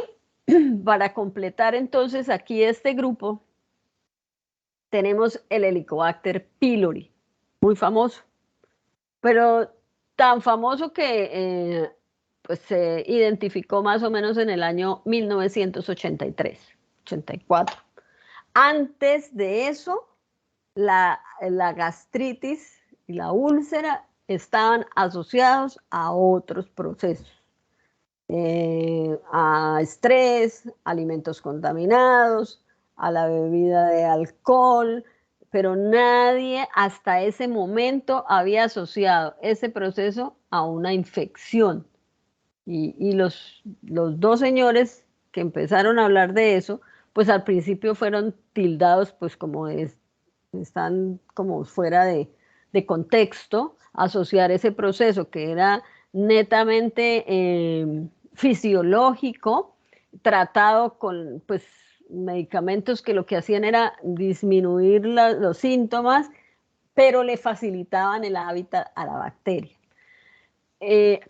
para completar entonces aquí este grupo, tenemos el Helicobacter pylori, muy famoso, pero tan famoso que pues se identificó más o menos en el año 1983, 84. Antes de eso, la gastritis y la úlcera estaban asociados a otros procesos, a estrés, alimentos contaminados, a la bebida de alcohol, pero nadie hasta ese momento había asociado ese proceso a una infección. Y los dos señores que empezaron a hablar de eso, pues al principio fueron tildados pues como están como fuera de contexto, asociar ese proceso que era netamente fisiológico, tratado con pues medicamentos que lo que hacían era disminuir los síntomas, pero le facilitaban el hábitat a la bacteria.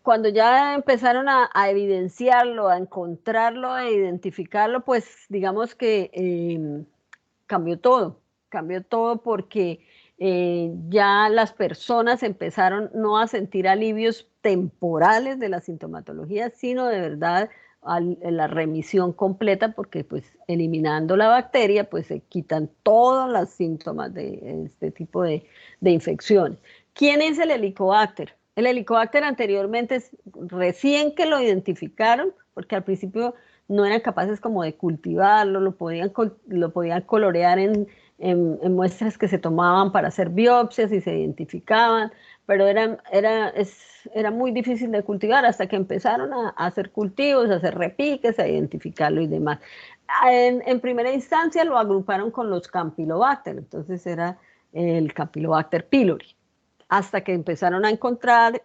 Cuando ya empezaron a evidenciarlo, a encontrarlo, a identificarlo, pues digamos que cambió todo porque ya las personas empezaron no a sentir alivios temporales de la sintomatología, sino de verdad la remisión completa, porque pues eliminando la bacteria, pues se quitan todos los síntomas de este tipo de infecciones. ¿Quién es el Helicobacter? El Helicobacter anteriormente, recién que lo identificaron, porque al principio no eran capaces como de cultivarlo, lo podían colorear en muestras que se tomaban para hacer biopsias y se identificaban, pero era muy difícil de cultivar hasta que empezaron a hacer cultivos, a hacer repiques, a identificarlo y demás. En primera instancia lo agruparon con los Campylobacter, entonces era el Campylobacter pylori, hasta que empezaron a encontrar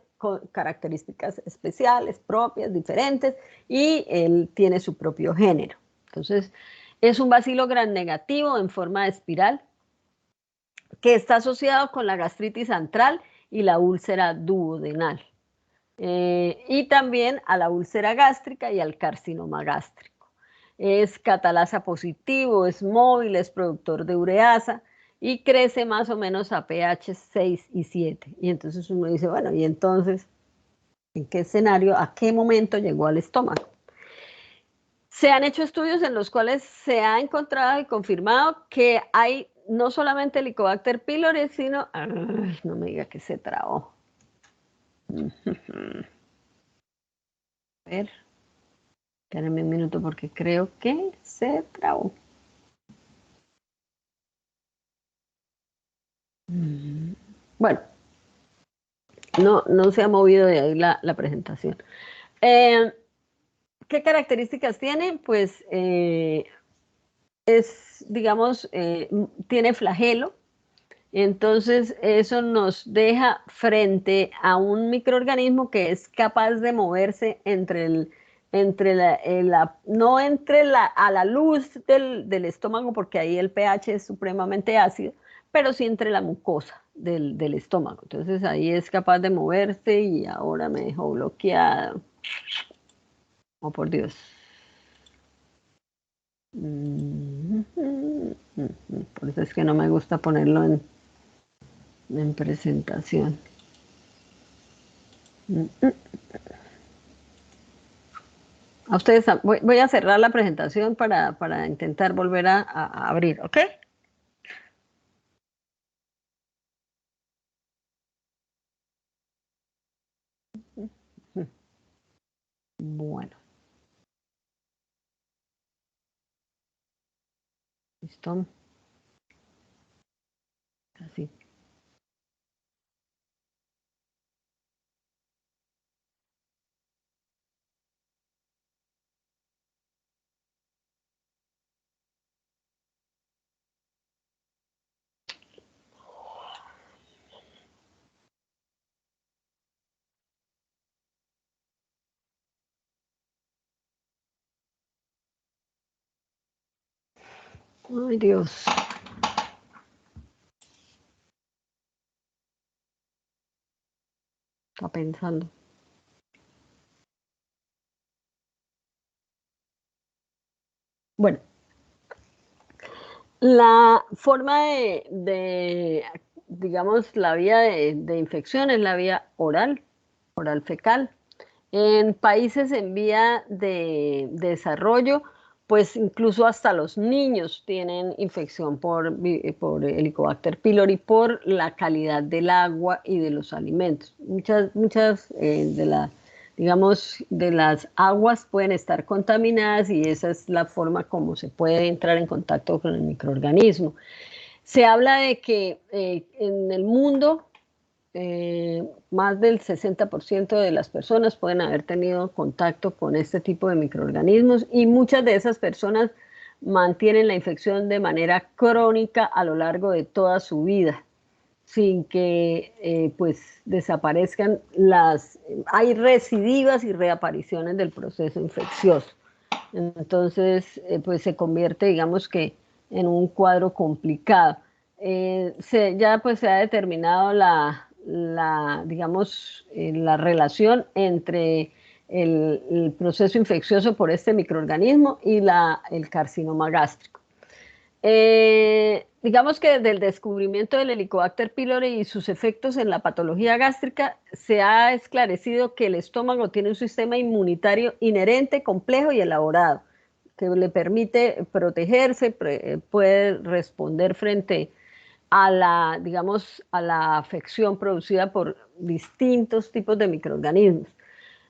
características especiales, propias, diferentes, y él tiene su propio género. Entonces, es un bacilo gram negativo en forma de espiral que está asociado con la gastritis antral y la úlcera duodenal, y también a la úlcera gástrica y al carcinoma gástrico. es catalasa positivo, es móvil, es productor de ureasa y crece más o menos a pH 6 y 7. Y entonces uno dice, bueno, y entonces, ¿en qué escenario, a qué momento llegó al estómago? Se han hecho estudios en los cuales se ha encontrado y confirmado que hay no solamente Helicobacter pylori, sino... Ay, no me diga que se trabó. A ver, espérenme un minuto porque creo que se trabó. Bueno, no se ha movido de ahí la presentación. ¿Qué características tiene? Pues es, digamos, tiene flagelo. Entonces, eso nos deja frente a un microorganismo que es capaz de moverse no a la luz del estómago, porque ahí el pH es supremamente ácido, pero sí entre la mucosa del estómago. Entonces, ahí es capaz de moverse y ahora me dejó bloqueada. Oh, por Dios. Por eso es que no me gusta ponerlo en presentación. A ustedes, voy a cerrar la presentación para intentar volver a abrir, ¿ok? Bueno, listo. Así. Ay, Dios. Está pensando. Bueno, la forma digamos, la vía de infección es la vía oral fecal. En países en vía de desarrollo, pues incluso hasta los niños tienen infección por Helicobacter pylori por la calidad del agua y de los alimentos. Muchas digamos, de las aguas pueden estar contaminadas y esa es la forma como se puede entrar en contacto con el microorganismo. Se habla de que en el mundo más del 60% de las personas pueden haber tenido contacto con este tipo de microorganismos y muchas de esas personas mantienen la infección de manera crónica a lo largo de toda su vida, sin que pues desaparezcan hay recidivas y reapariciones del proceso infeccioso. Entonces, pues se convierte, digamos que, en un cuadro complicado. Ya pues se ha determinado digamos, la relación entre el proceso infeccioso por este microorganismo y el carcinoma gástrico. Digamos que desde el descubrimiento del Helicobacter pylori y sus efectos en la patología gástrica, se ha esclarecido que el estómago tiene un sistema inmunitario inherente, complejo y elaborado, que le permite protegerse, puede responder frente digamos, a la afección producida por distintos tipos de microorganismos.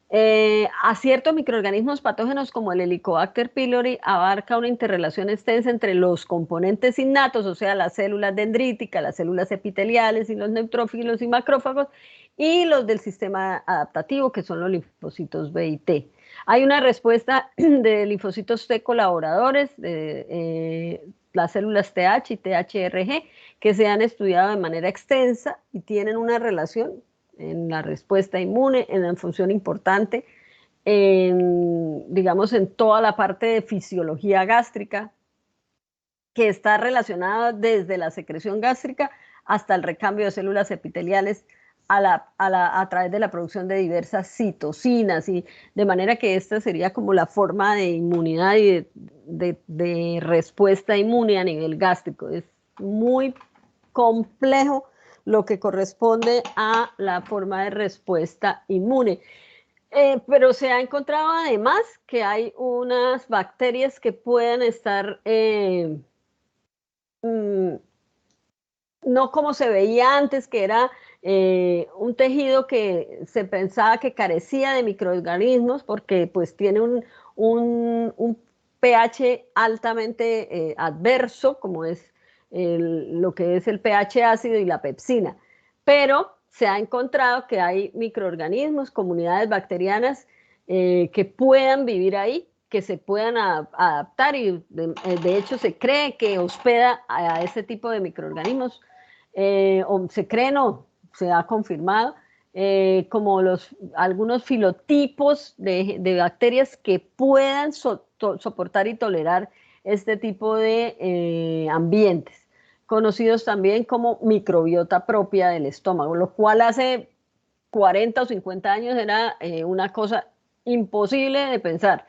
A ciertos microorganismos patógenos como el Helicobacter pylori abarca una interrelación extensa entre los componentes innatos, o sea, las células dendríticas, las células epiteliales y los neutrófilos y macrófagos, y los del sistema adaptativo, que son los linfocitos B y T. Hay una respuesta de linfocitos T colaboradores, las células TH y THRG, que se han estudiado de manera extensa y tienen una relación en la respuesta inmune, en la función importante, digamos, en toda la parte de fisiología gástrica, que está relacionada desde la secreción gástrica hasta el recambio de células epiteliales a través de la producción de diversas citocinas, y de manera que esta sería como la forma de inmunidad y de respuesta inmune a nivel gástrico. Es muy complejo lo que corresponde a la forma de respuesta inmune. Pero se ha encontrado además que hay unas bacterias que pueden estar mm, no como se veía antes, que era un tejido que se pensaba que carecía de microorganismos porque pues tiene un pH altamente adverso, como es lo que es el pH ácido y la pepsina. Pero se ha encontrado que hay microorganismos, comunidades bacterianas que puedan vivir ahí, que se puedan adaptar, y de hecho se cree que hospeda a ese tipo de microorganismos, o se cree, no, se ha confirmado, como algunos filotipos de bacterias que puedan soportar y tolerar este tipo de ambientes, conocidos también como microbiota propia del estómago, lo cual hace 40 o 50 años era una cosa imposible de pensar.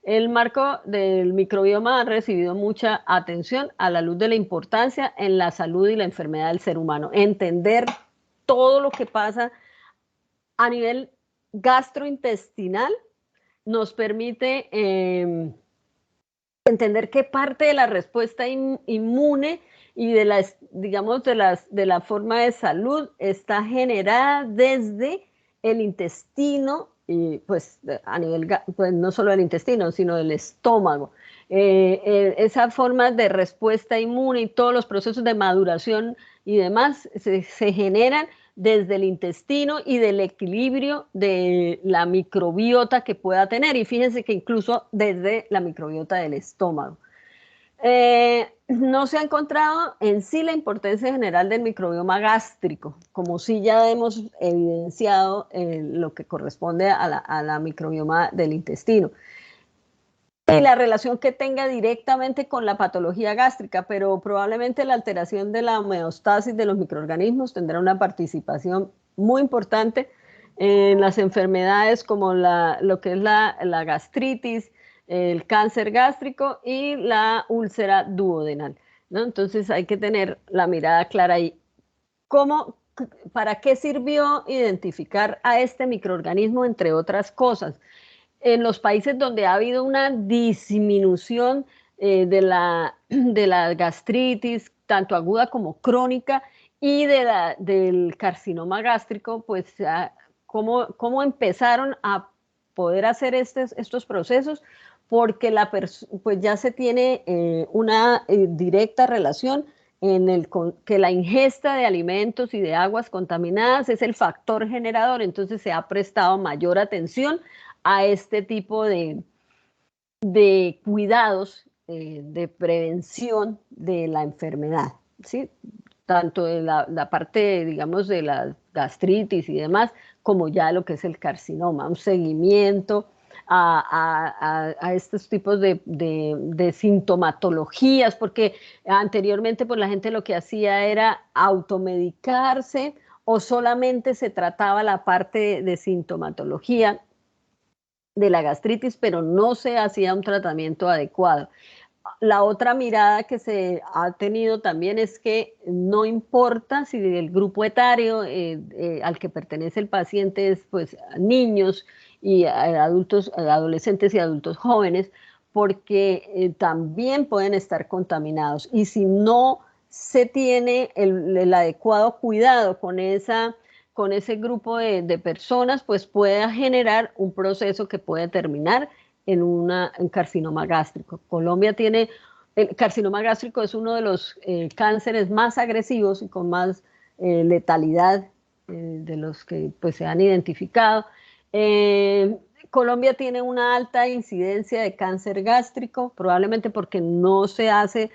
El marco del microbioma ha recibido mucha atención a la luz de la importancia en la salud y la enfermedad del ser humano. Entender todo lo que pasa a nivel gastrointestinal nos permite entender qué parte de la respuesta inmune y de las, digamos, de la forma de salud está generada desde el intestino, y pues a nivel, pues no solo del intestino, sino del estómago. Esa forma de respuesta inmune y todos los procesos de maduración y demás se generan desde el intestino y del equilibrio de la microbiota que pueda tener. Y fíjense que incluso desde la microbiota del estómago. No se ha encontrado en sí la importancia general del microbioma gástrico, como sí ya hemos evidenciado lo que corresponde a la microbioma del intestino, y la relación que tenga directamente con la patología gástrica, pero probablemente la alteración de la homeostasis de los microorganismos tendrá una participación muy importante en las enfermedades como lo que es la gastritis, el cáncer gástrico y la úlcera duodenal, ¿no? Entonces hay que tener la mirada clara ahí. ¿Cómo, para qué sirvió identificar a este microorganismo, entre otras cosas? En los países donde ha habido una disminución de la gastritis, tanto aguda como crónica, y del carcinoma gástrico, pues cómo empezaron a poder hacer estos procesos, porque pues ya se tiene una directa relación que la ingesta de alimentos y de aguas contaminadas es el factor generador. Entonces se ha prestado mayor atención a este tipo de cuidados de prevención de la enfermedad, ¿sí? Tanto de la parte, digamos, de la gastritis y demás, como ya lo que es el carcinoma, un seguimiento a estos tipos de sintomatologías, porque anteriormente pues la gente lo que hacía era automedicarse, o solamente se trataba la parte de sintomatología de la gastritis, pero no se hacía un tratamiento adecuado. La otra mirada que se ha tenido también es que no importa si el grupo etario al que pertenece el paciente es pues niños y adultos, adolescentes y adultos jóvenes, porque también pueden estar contaminados. Y si no se tiene el adecuado cuidado con ese grupo de personas, pues puede generar un proceso que puede terminar en un carcinoma gástrico. Colombia tiene, el carcinoma gástrico es uno de los cánceres más agresivos y con más letalidad de los que pues, se han identificado. Colombia tiene una alta incidencia de cáncer gástrico, probablemente porque no se hace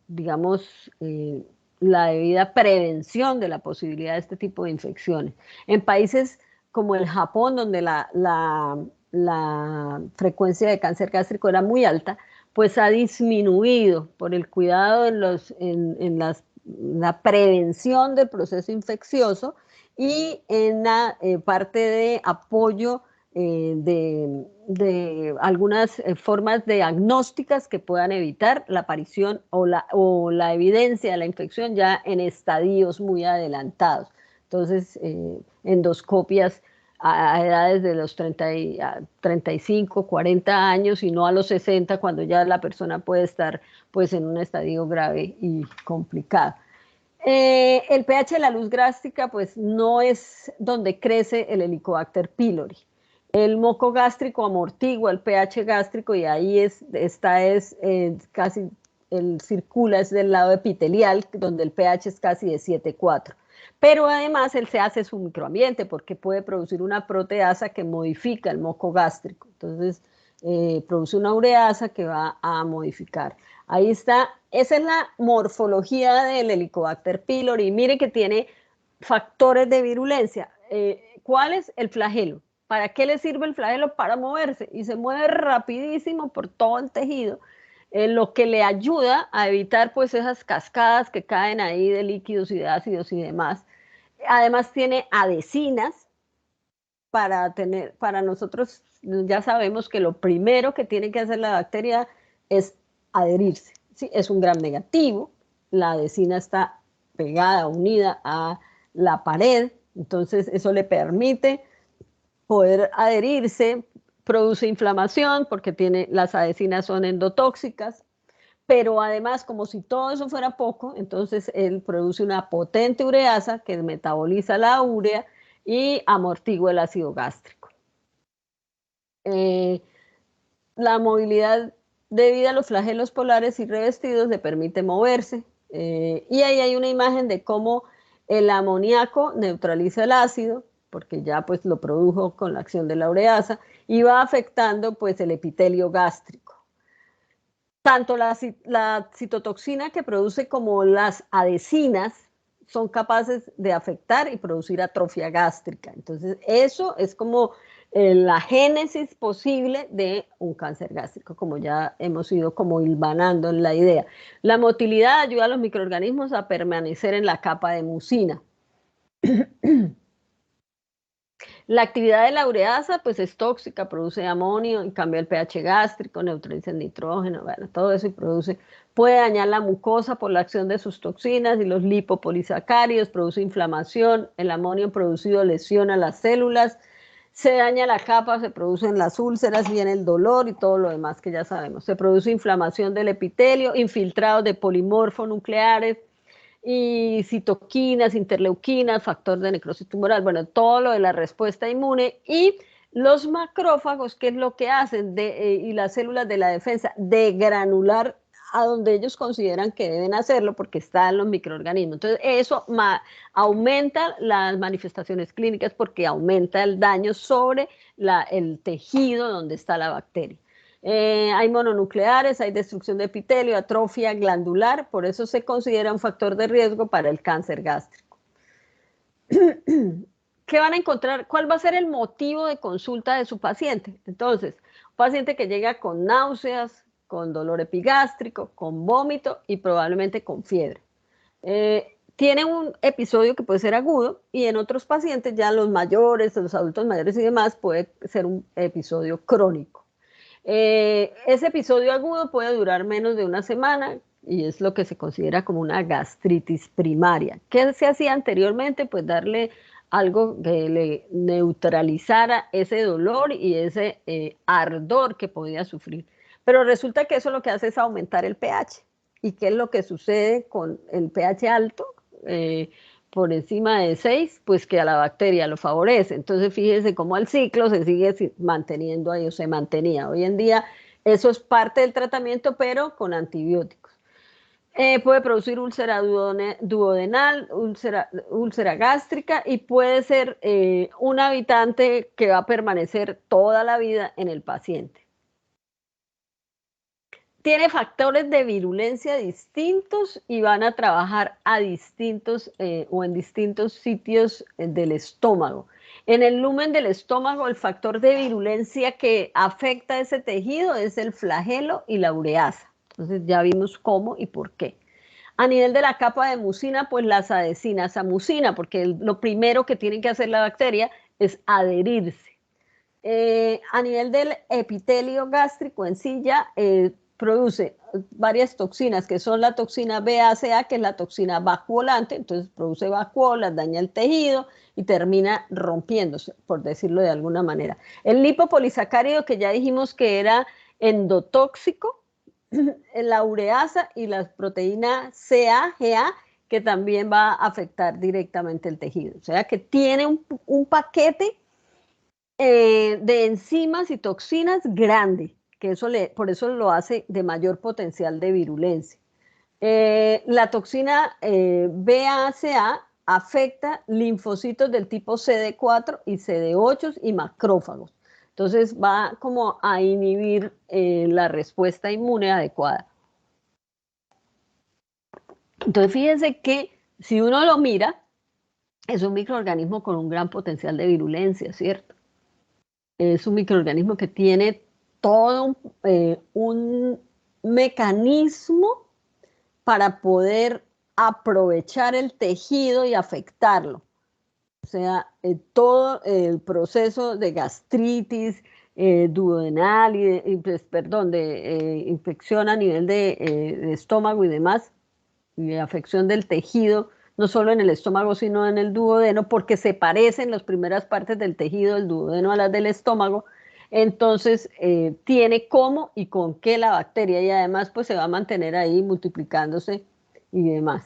digamos, la debida prevención de la posibilidad de este tipo de infecciones. En países como el Japón, donde la frecuencia de cáncer gástrico era muy alta, pues ha disminuido por el cuidado en la prevención del proceso infeccioso, y en la parte de apoyo de algunas formas diagnósticas que puedan evitar la aparición o la evidencia de la infección ya en estadios muy adelantados. Entonces, endoscopias a edades de los 35, 40 años y no a los 60, cuando ya la persona puede estar pues en un estadio grave y complicado. El pH de la luz gástrica pues no es donde crece el Helicobacter pylori. El moco gástrico amortigua el pH gástrico y ahí casi circula, es del lado epitelial, donde el pH es casi de 7,4. Pero además él se hace su microambiente porque puede producir una proteasa que modifica el moco gástrico. Entonces, produce una ureasa que va a modificar. Ahí está, esa es la morfología del Helicobacter pylori. Mire que tiene factores de virulencia. ¿Cuál es el flagelo? ¿Para qué le sirve el flagelo? Para moverse y se mueve rapidísimo por todo el tejido, lo que le ayuda a evitar pues esas cascadas que caen ahí de líquidos y de ácidos y demás. Además tiene adhesinas para nosotros ya sabemos que lo primero que tiene que hacer la bacteria es adherirse. ¿Sí? Es un gram negativo, la adhesina está pegada, unida a la pared, entonces eso le permite poder adherirse, produce inflamación porque las adhesinas son endotóxicas, pero además, como si todo eso fuera poco, entonces él produce una potente ureasa que metaboliza la urea y amortigua el ácido gástrico. La movilidad debido a los flagelos polares y revestidos le permite moverse. Y ahí hay una imagen de cómo el amoníaco neutraliza el ácido, porque ya pues lo produjo con la acción de la ureasa, y va afectando pues el epitelio gástrico. Tanto la citotoxina que produce como las adhesinas son capaces de afectar y producir atrofia gástrica. Entonces, eso es como la génesis posible de un cáncer gástrico, como ya hemos ido como hilvanando en la idea. La motilidad ayuda a los microorganismos a permanecer en la capa de mucina. La actividad de la ureasa pues es tóxica, produce amonio, cambia el pH gástrico, neutraliza el nitrógeno, bueno, todo eso y puede dañar la mucosa por la acción de sus toxinas y los lipopolisacáridos, produce inflamación, el amonio producido lesiona las células, se daña la capa, se producen las úlceras, viene el dolor y todo lo demás que ya sabemos. Se produce inflamación del epitelio, infiltrados de polimorfonucleares, y citoquinas, interleuquinas, factor de necrosis tumoral, bueno, todo lo de la respuesta inmune y los macrófagos, ¿qué es lo que hacen? Y las células de la defensa, degranular a donde ellos consideran que deben hacerlo porque están los microorganismos. Entonces, eso aumenta las manifestaciones clínicas porque aumenta el daño sobre el tejido donde está la bacteria. Hay mononucleares, hay destrucción de epitelio, atrofia glandular, por eso se considera un factor de riesgo para el cáncer gástrico. ¿Qué van a encontrar? ¿Cuál va a ser el motivo de consulta de su paciente? Entonces, un paciente que llega con náuseas, con dolor epigástrico, con vómito y probablemente con fiebre. Tiene un episodio que puede ser agudo y en otros pacientes, ya los mayores, los adultos mayores y demás, puede ser un episodio crónico. Ese episodio agudo puede durar menos de una semana y es lo que se considera como una gastritis primaria. ¿Qué se hacía anteriormente? Pues darle algo que le neutralizara ese dolor y ese ardor que podía sufrir. Pero resulta que eso lo que hace es aumentar el pH. ¿Y qué es lo que sucede con el pH alto? Por encima de 6, pues que a la bacteria lo favorece. Entonces, fíjese cómo el ciclo se sigue manteniendo ahí o se mantenía. Hoy en día eso es parte del tratamiento, pero con antibióticos. Puede producir úlcera duodenal, úlcera gástrica y puede ser un habitante que va a permanecer toda la vida en el paciente. Tiene factores de virulencia distintos y van a trabajar a distintos o en distintos sitios del estómago. En el lumen del estómago, el factor de virulencia que afecta a ese tejido es el flagelo y la ureasa. Entonces ya vimos cómo y por qué. A nivel de la capa de mucina, pues las adhesinas a mucina, porque lo primero que tiene que hacer la bacteria es adherirse. A nivel del epitelio gástrico en sí ya produce varias toxinas, que son la toxina BACA, que es la toxina vacuolante, entonces produce vacuolas, daña el tejido y termina rompiéndose, por decirlo de alguna manera. El lipopolisacárido, que ya dijimos que era endotóxico, la ureasa y la proteína CA, que también va a afectar directamente el tejido. O sea que tiene un paquete de enzimas y toxinas grande, que por eso lo hace de mayor potencial de virulencia. La toxina BACA afecta linfocitos del tipo CD4 y CD8 y macrófagos. Entonces va como a inhibir la respuesta inmune adecuada. Entonces fíjense que si uno lo mira, es un microorganismo con un gran potencial de virulencia, ¿cierto? Es un microorganismo que tiene todo un mecanismo para poder aprovechar el tejido y afectarlo. O sea, todo el proceso de gastritis, duodenal, pues, perdón, de infección a nivel de estómago y demás, y de afección del tejido, no solo en el estómago, sino en el duodeno, porque se parecen las primeras partes del tejido del duodeno a las del estómago. Entonces, tiene cómo y con qué la bacteria, y además pues se va a mantener ahí multiplicándose y demás.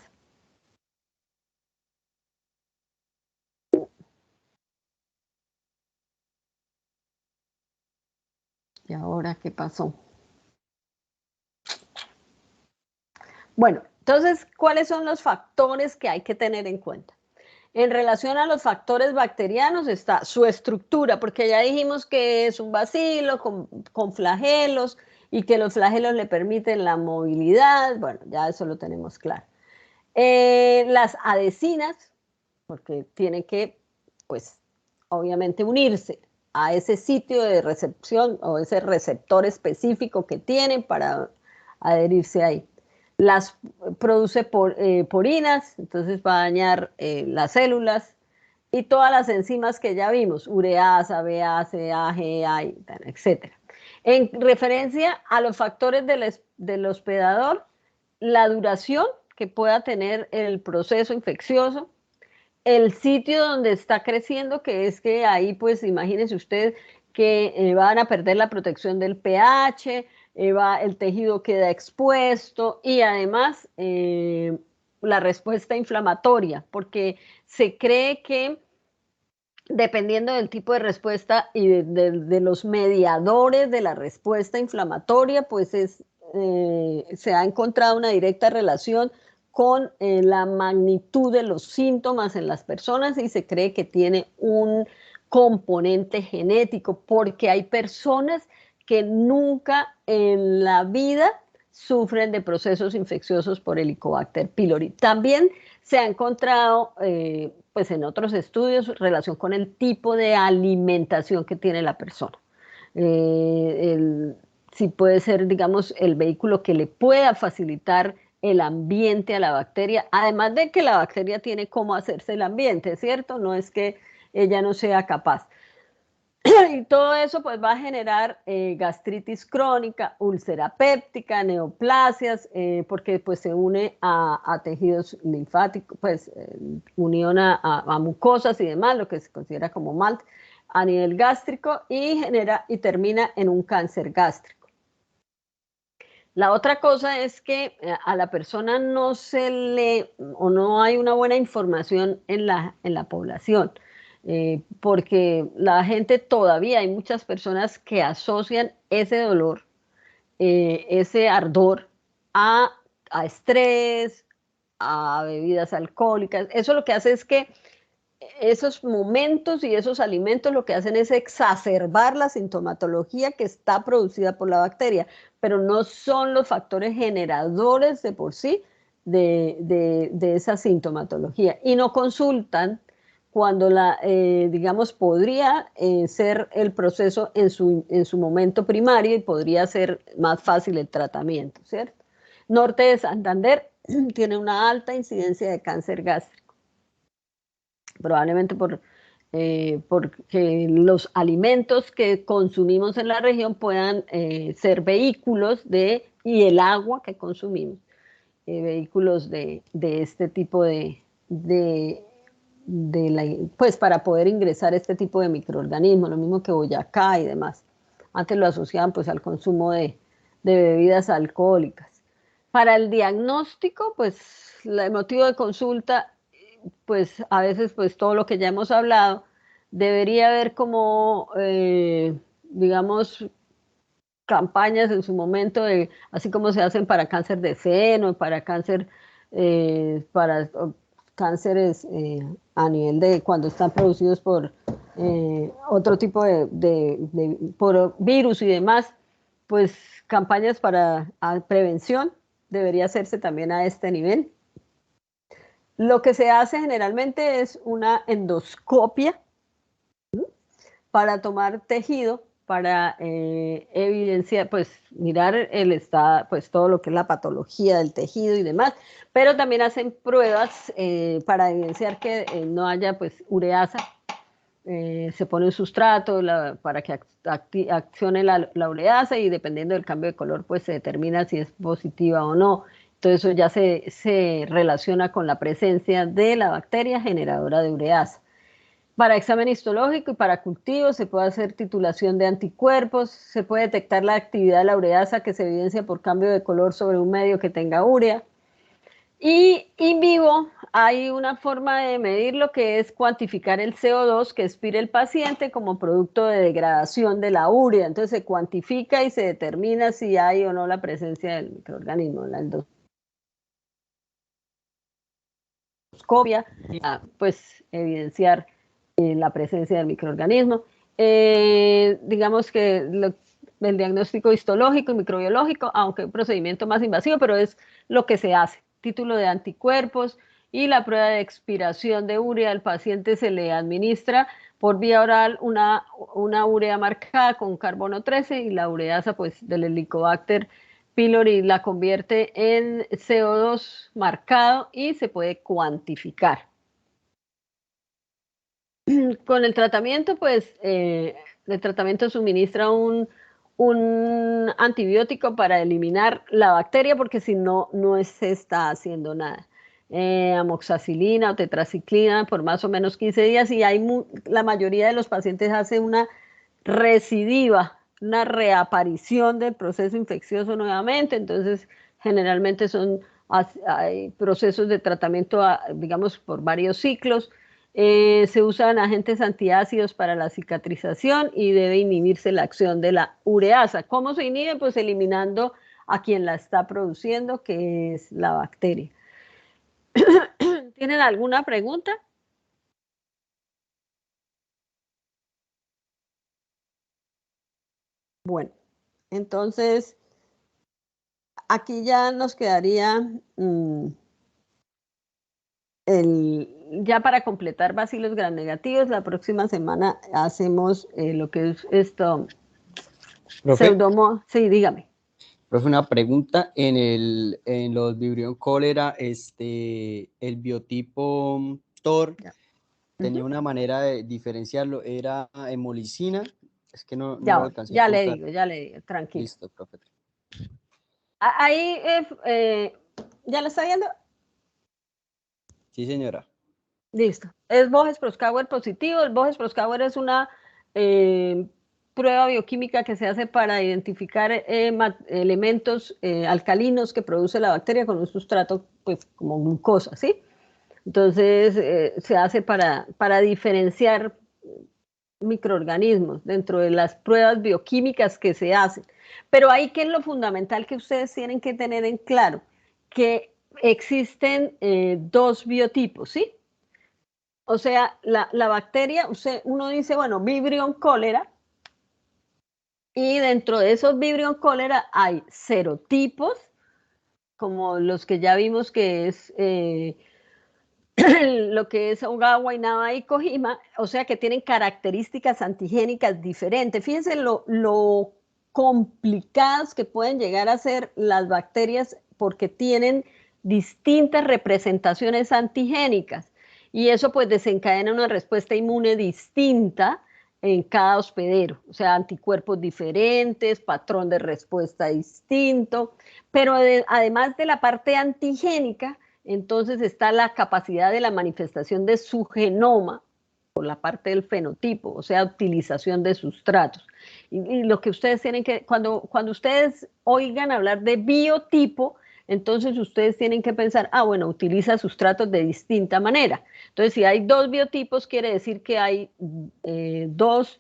¿Y ahora qué pasó? Bueno, entonces, ¿cuáles son los factores que hay que tener en cuenta? En relación a los factores bacterianos está su estructura, porque ya dijimos que es un bacilo con flagelos y que los flagelos le permiten la movilidad. Bueno, ya eso lo tenemos claro. Las adhesinas, porque tienen que, pues, obviamente unirse a ese sitio de recepción o ese receptor específico que tienen para adherirse ahí. Las produce porinas, entonces va a dañar las células y todas las enzimas que ya vimos, ureasa, BACA, GA, etc. En referencia a los factores del hospedador, la duración que pueda tener el proceso infeccioso, el sitio donde está creciendo, que es que ahí pues imagínense ustedes que van a perder la protección del pH, el tejido queda expuesto y además la respuesta inflamatoria, porque se cree que dependiendo del tipo de respuesta y de los mediadores de la respuesta inflamatoria, pues se ha encontrado una directa relación con la magnitud de los síntomas en las personas y se cree que tiene un componente genético, porque hay personas que nunca en la vida sufren de procesos infecciosos por Helicobacter pylori. También se ha encontrado pues en otros estudios relación con el tipo de alimentación que tiene la persona. Si puede ser, digamos, el vehículo que le pueda facilitar el ambiente a la bacteria, además de que la bacteria tiene cómo hacerse el ambiente, ¿cierto? No es que ella no sea capaz. Y todo eso pues va a generar gastritis crónica, úlcera péptica, neoplasias, porque pues se une a tejidos linfáticos, pues unión a mucosas y demás, lo que se considera como MALT a nivel gástrico y termina en un cáncer gástrico. La otra cosa es que a la persona no se le o no hay una buena información en la población. Porque la gente todavía, hay muchas personas que asocian ese dolor, ese ardor a, a estrés, a bebidas alcohólicas. Eso lo que hace es que esos momentos y esos alimentos lo que hacen es exacerbar la sintomatología que está producida por la bacteria, pero no son los factores generadores de por sí de esa sintomatología y no consultan cuando digamos, podría ser el proceso en su momento primario y podría ser más fácil el tratamiento, ¿cierto? Norte de Santander, tiene una alta incidencia de cáncer gástrico, probablemente porque los alimentos que consumimos en la región puedan ser vehículos y el agua que consumimos, vehículos de este tipo pues para poder ingresar este tipo de microorganismos, lo mismo que Boyacá y demás. Antes lo asociaban pues al consumo de bebidas alcohólicas. Para el diagnóstico, pues el motivo de consulta, pues a veces pues todo lo que ya hemos hablado, debería haber como, digamos, campañas en su momento, así como se hacen para cáncer de seno, para cáncer, para cánceres a nivel de cuando están producidos por otro tipo por virus y demás, pues campañas para prevención debería hacerse también a este nivel. Lo que se hace generalmente es una endoscopia para tomar tejido, para evidenciar, pues mirar el estado, pues todo lo que es la patología del tejido y demás, pero también hacen pruebas para evidenciar que no haya pues ureasa. Se pone un sustrato para que accione la ureasa y dependiendo del cambio de color pues se determina si es positiva o no. Entonces eso ya se relaciona con la presencia de la bacteria generadora de ureasa. Para examen histológico y para cultivo se puede hacer titulación de anticuerpos, se puede detectar la actividad de la ureasa que se evidencia por cambio de color sobre un medio que tenga urea. Y in vivo hay una forma de medir lo que es cuantificar el CO2 que expira el paciente como producto de degradación de la urea. Entonces se cuantifica y se determina si hay o no la presencia del microorganismo en la endoscopia, pues evidenciar la presencia del microorganismo. Digamos que el diagnóstico histológico y microbiológico, aunque un procedimiento más invasivo, pero es lo que se hace. Título de anticuerpos y la prueba de expiración de urea. Al paciente se le administra por vía oral una urea marcada con carbono 13 y la ureasa pues, del Helicobacter pylori la convierte en CO2 marcado y se puede cuantificar. Con el tratamiento, pues, el tratamiento suministra un antibiótico para eliminar la bacteria, porque si no, no se está haciendo nada. Amoxicilina o tetraciclina por más o menos 15 días y la mayoría de los pacientes hace una recidiva, una reaparición del proceso infeccioso nuevamente, entonces generalmente hay procesos de tratamiento, digamos, por varios ciclos. Se usan agentes antiácidos para la cicatrización y debe inhibirse la acción de la ureasa. ¿Cómo se inhibe? Pues eliminando a quien la está produciendo, que es la bacteria. ¿Tienen alguna pregunta? Bueno, entonces aquí ya nos quedaría ya para completar bacilos gram negativos. La próxima semana hacemos lo que es esto. Profe, Sí, dígame. profe, una pregunta. En los Vibrio cólera, el biotipo TOR Ya. tenía Ujú. una manera de diferenciarlo. ¿Era hemolicina? Es que no Ya lo voy, alcancé a apuntar. ya le digo, tranquilo. Listo, profe. Ahí, ¿ya lo está viendo? Sí, señora. Listo. Es Boges-Proskauer positivo. El Boges-Proskauer es una eh, prueba bioquímica que se hace para identificar elementos alcalinos que produce la bacteria con un sustrato, pues, como glucosa, ¿sí? Entonces, se hace para diferenciar microorganismos dentro de las pruebas bioquímicas que se hacen. Pero ahí que es lo fundamental que ustedes tienen que tener en claro, que existen dos biotipos, ¿sí? O sea, la bacteria, uno dice, bueno, Vibrio cólera, y dentro de esos Vibrio cólera hay serotipos, como los que ya vimos que es lo que es Ogawa, Inaba y Kojima, o sea que tienen características antigénicas diferentes. Fíjense lo complicadas que pueden llegar a ser las bacterias porque tienen distintas representaciones antigénicas y eso pues desencadena una respuesta inmune distinta en cada hospedero, o sea, anticuerpos diferentes, patrón de respuesta distinto, pero además de la parte antigénica, entonces está la capacidad de la manifestación de su genoma por la parte del fenotipo, o sea, utilización de sustratos. Y lo que ustedes tienen que, cuando ustedes oigan hablar de biotipo, entonces ustedes tienen que pensar, bueno, utiliza sustratos de distinta manera. Entonces, si hay dos biotipos, quiere decir que hay dos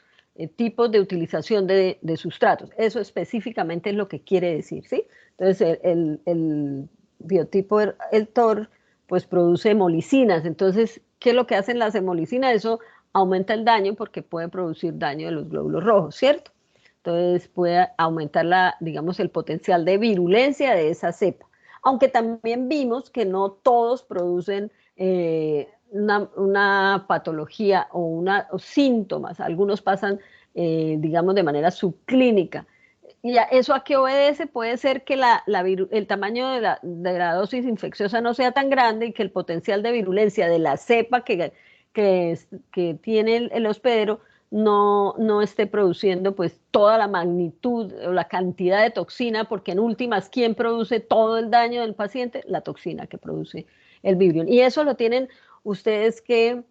tipos de utilización de sustratos. Eso específicamente es lo que quiere decir, ¿sí? Entonces, el biotipo el TOR, pues produce hemolicinas. Entonces, ¿qué es lo que hacen las hemolicinas? Eso aumenta el daño porque puede producir daño de los glóbulos rojos, ¿cierto? Entonces puede aumentar digamos, el potencial de virulencia de esa cepa. Aunque también vimos que no todos producen una patología o síntomas. Algunos pasan, digamos, de manera subclínica. ¿Y eso a qué obedece? Puede ser que el tamaño de la dosis infecciosa no sea tan grande y que el potencial de virulencia de la cepa que tiene el hospedero no esté produciendo pues toda la magnitud o la cantidad de toxina, porque en últimas, ¿quién produce todo el daño del paciente? La toxina que produce el Vibrion. Y eso lo tienen ustedes que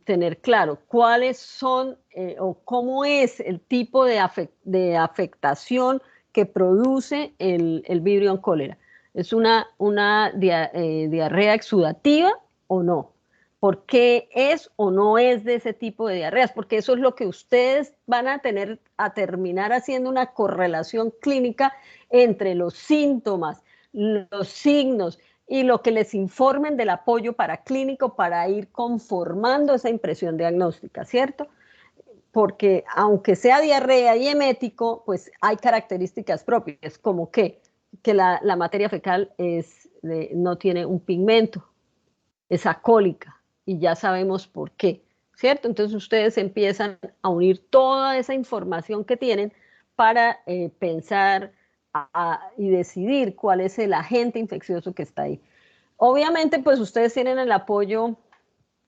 tener claro, cuáles son o cómo es el tipo de afectación que produce el Vibrion cólera. ¿Es una diarrea exudativa o no? ¿Por qué es o no es de ese tipo de diarreas? Porque eso es lo que ustedes van a terminar haciendo una correlación clínica entre los síntomas, los signos y lo que les informen del apoyo paraclínico para ir conformando esa impresión diagnóstica, ¿cierto? Porque aunque sea diarrea y emético, pues hay características propias, como que la materia fecal no tiene un pigmento, es alcohólica, y ya sabemos por qué, ¿cierto? Entonces ustedes empiezan a unir toda esa información que tienen para pensar y decidir cuál es el agente infeccioso que está ahí. Obviamente, pues ustedes tienen el apoyo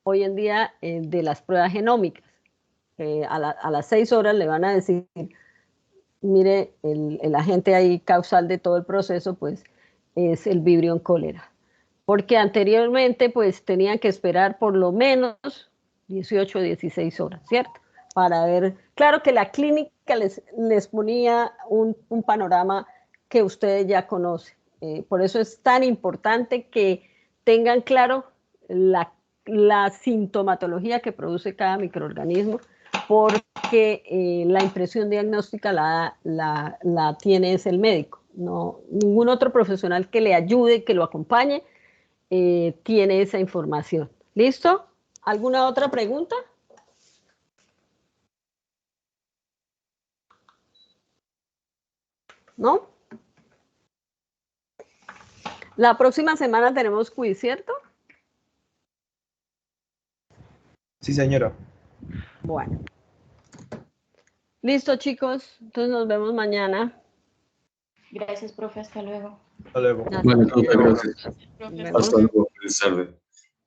hoy en día de las pruebas genómicas. A las 6 horas le van a decir, mire, el agente ahí causal de todo el proceso, pues es el Vibrion cólera. Porque anteriormente pues tenían que esperar por lo menos 18 o 16 horas, ¿cierto? Para ver, claro que la clínica les ponía un panorama que ustedes ya conocen. Por eso es tan importante que tengan claro la sintomatología que produce cada microorganismo, porque la impresión diagnóstica la tiene es el médico. No, ningún otro profesional que le ayude, que lo acompañe, tiene esa información. ¿Listo? ¿Alguna otra pregunta? ¿No? La próxima semana tenemos quiz, ¿cierto? Sí, señora. Bueno. Listo, chicos. Entonces nos vemos mañana. Gracias, profe. Hasta luego. Hasta luego. Hasta luego. Bueno, profe, gracias. Nos vemos. Hasta luego. Feliz tarde.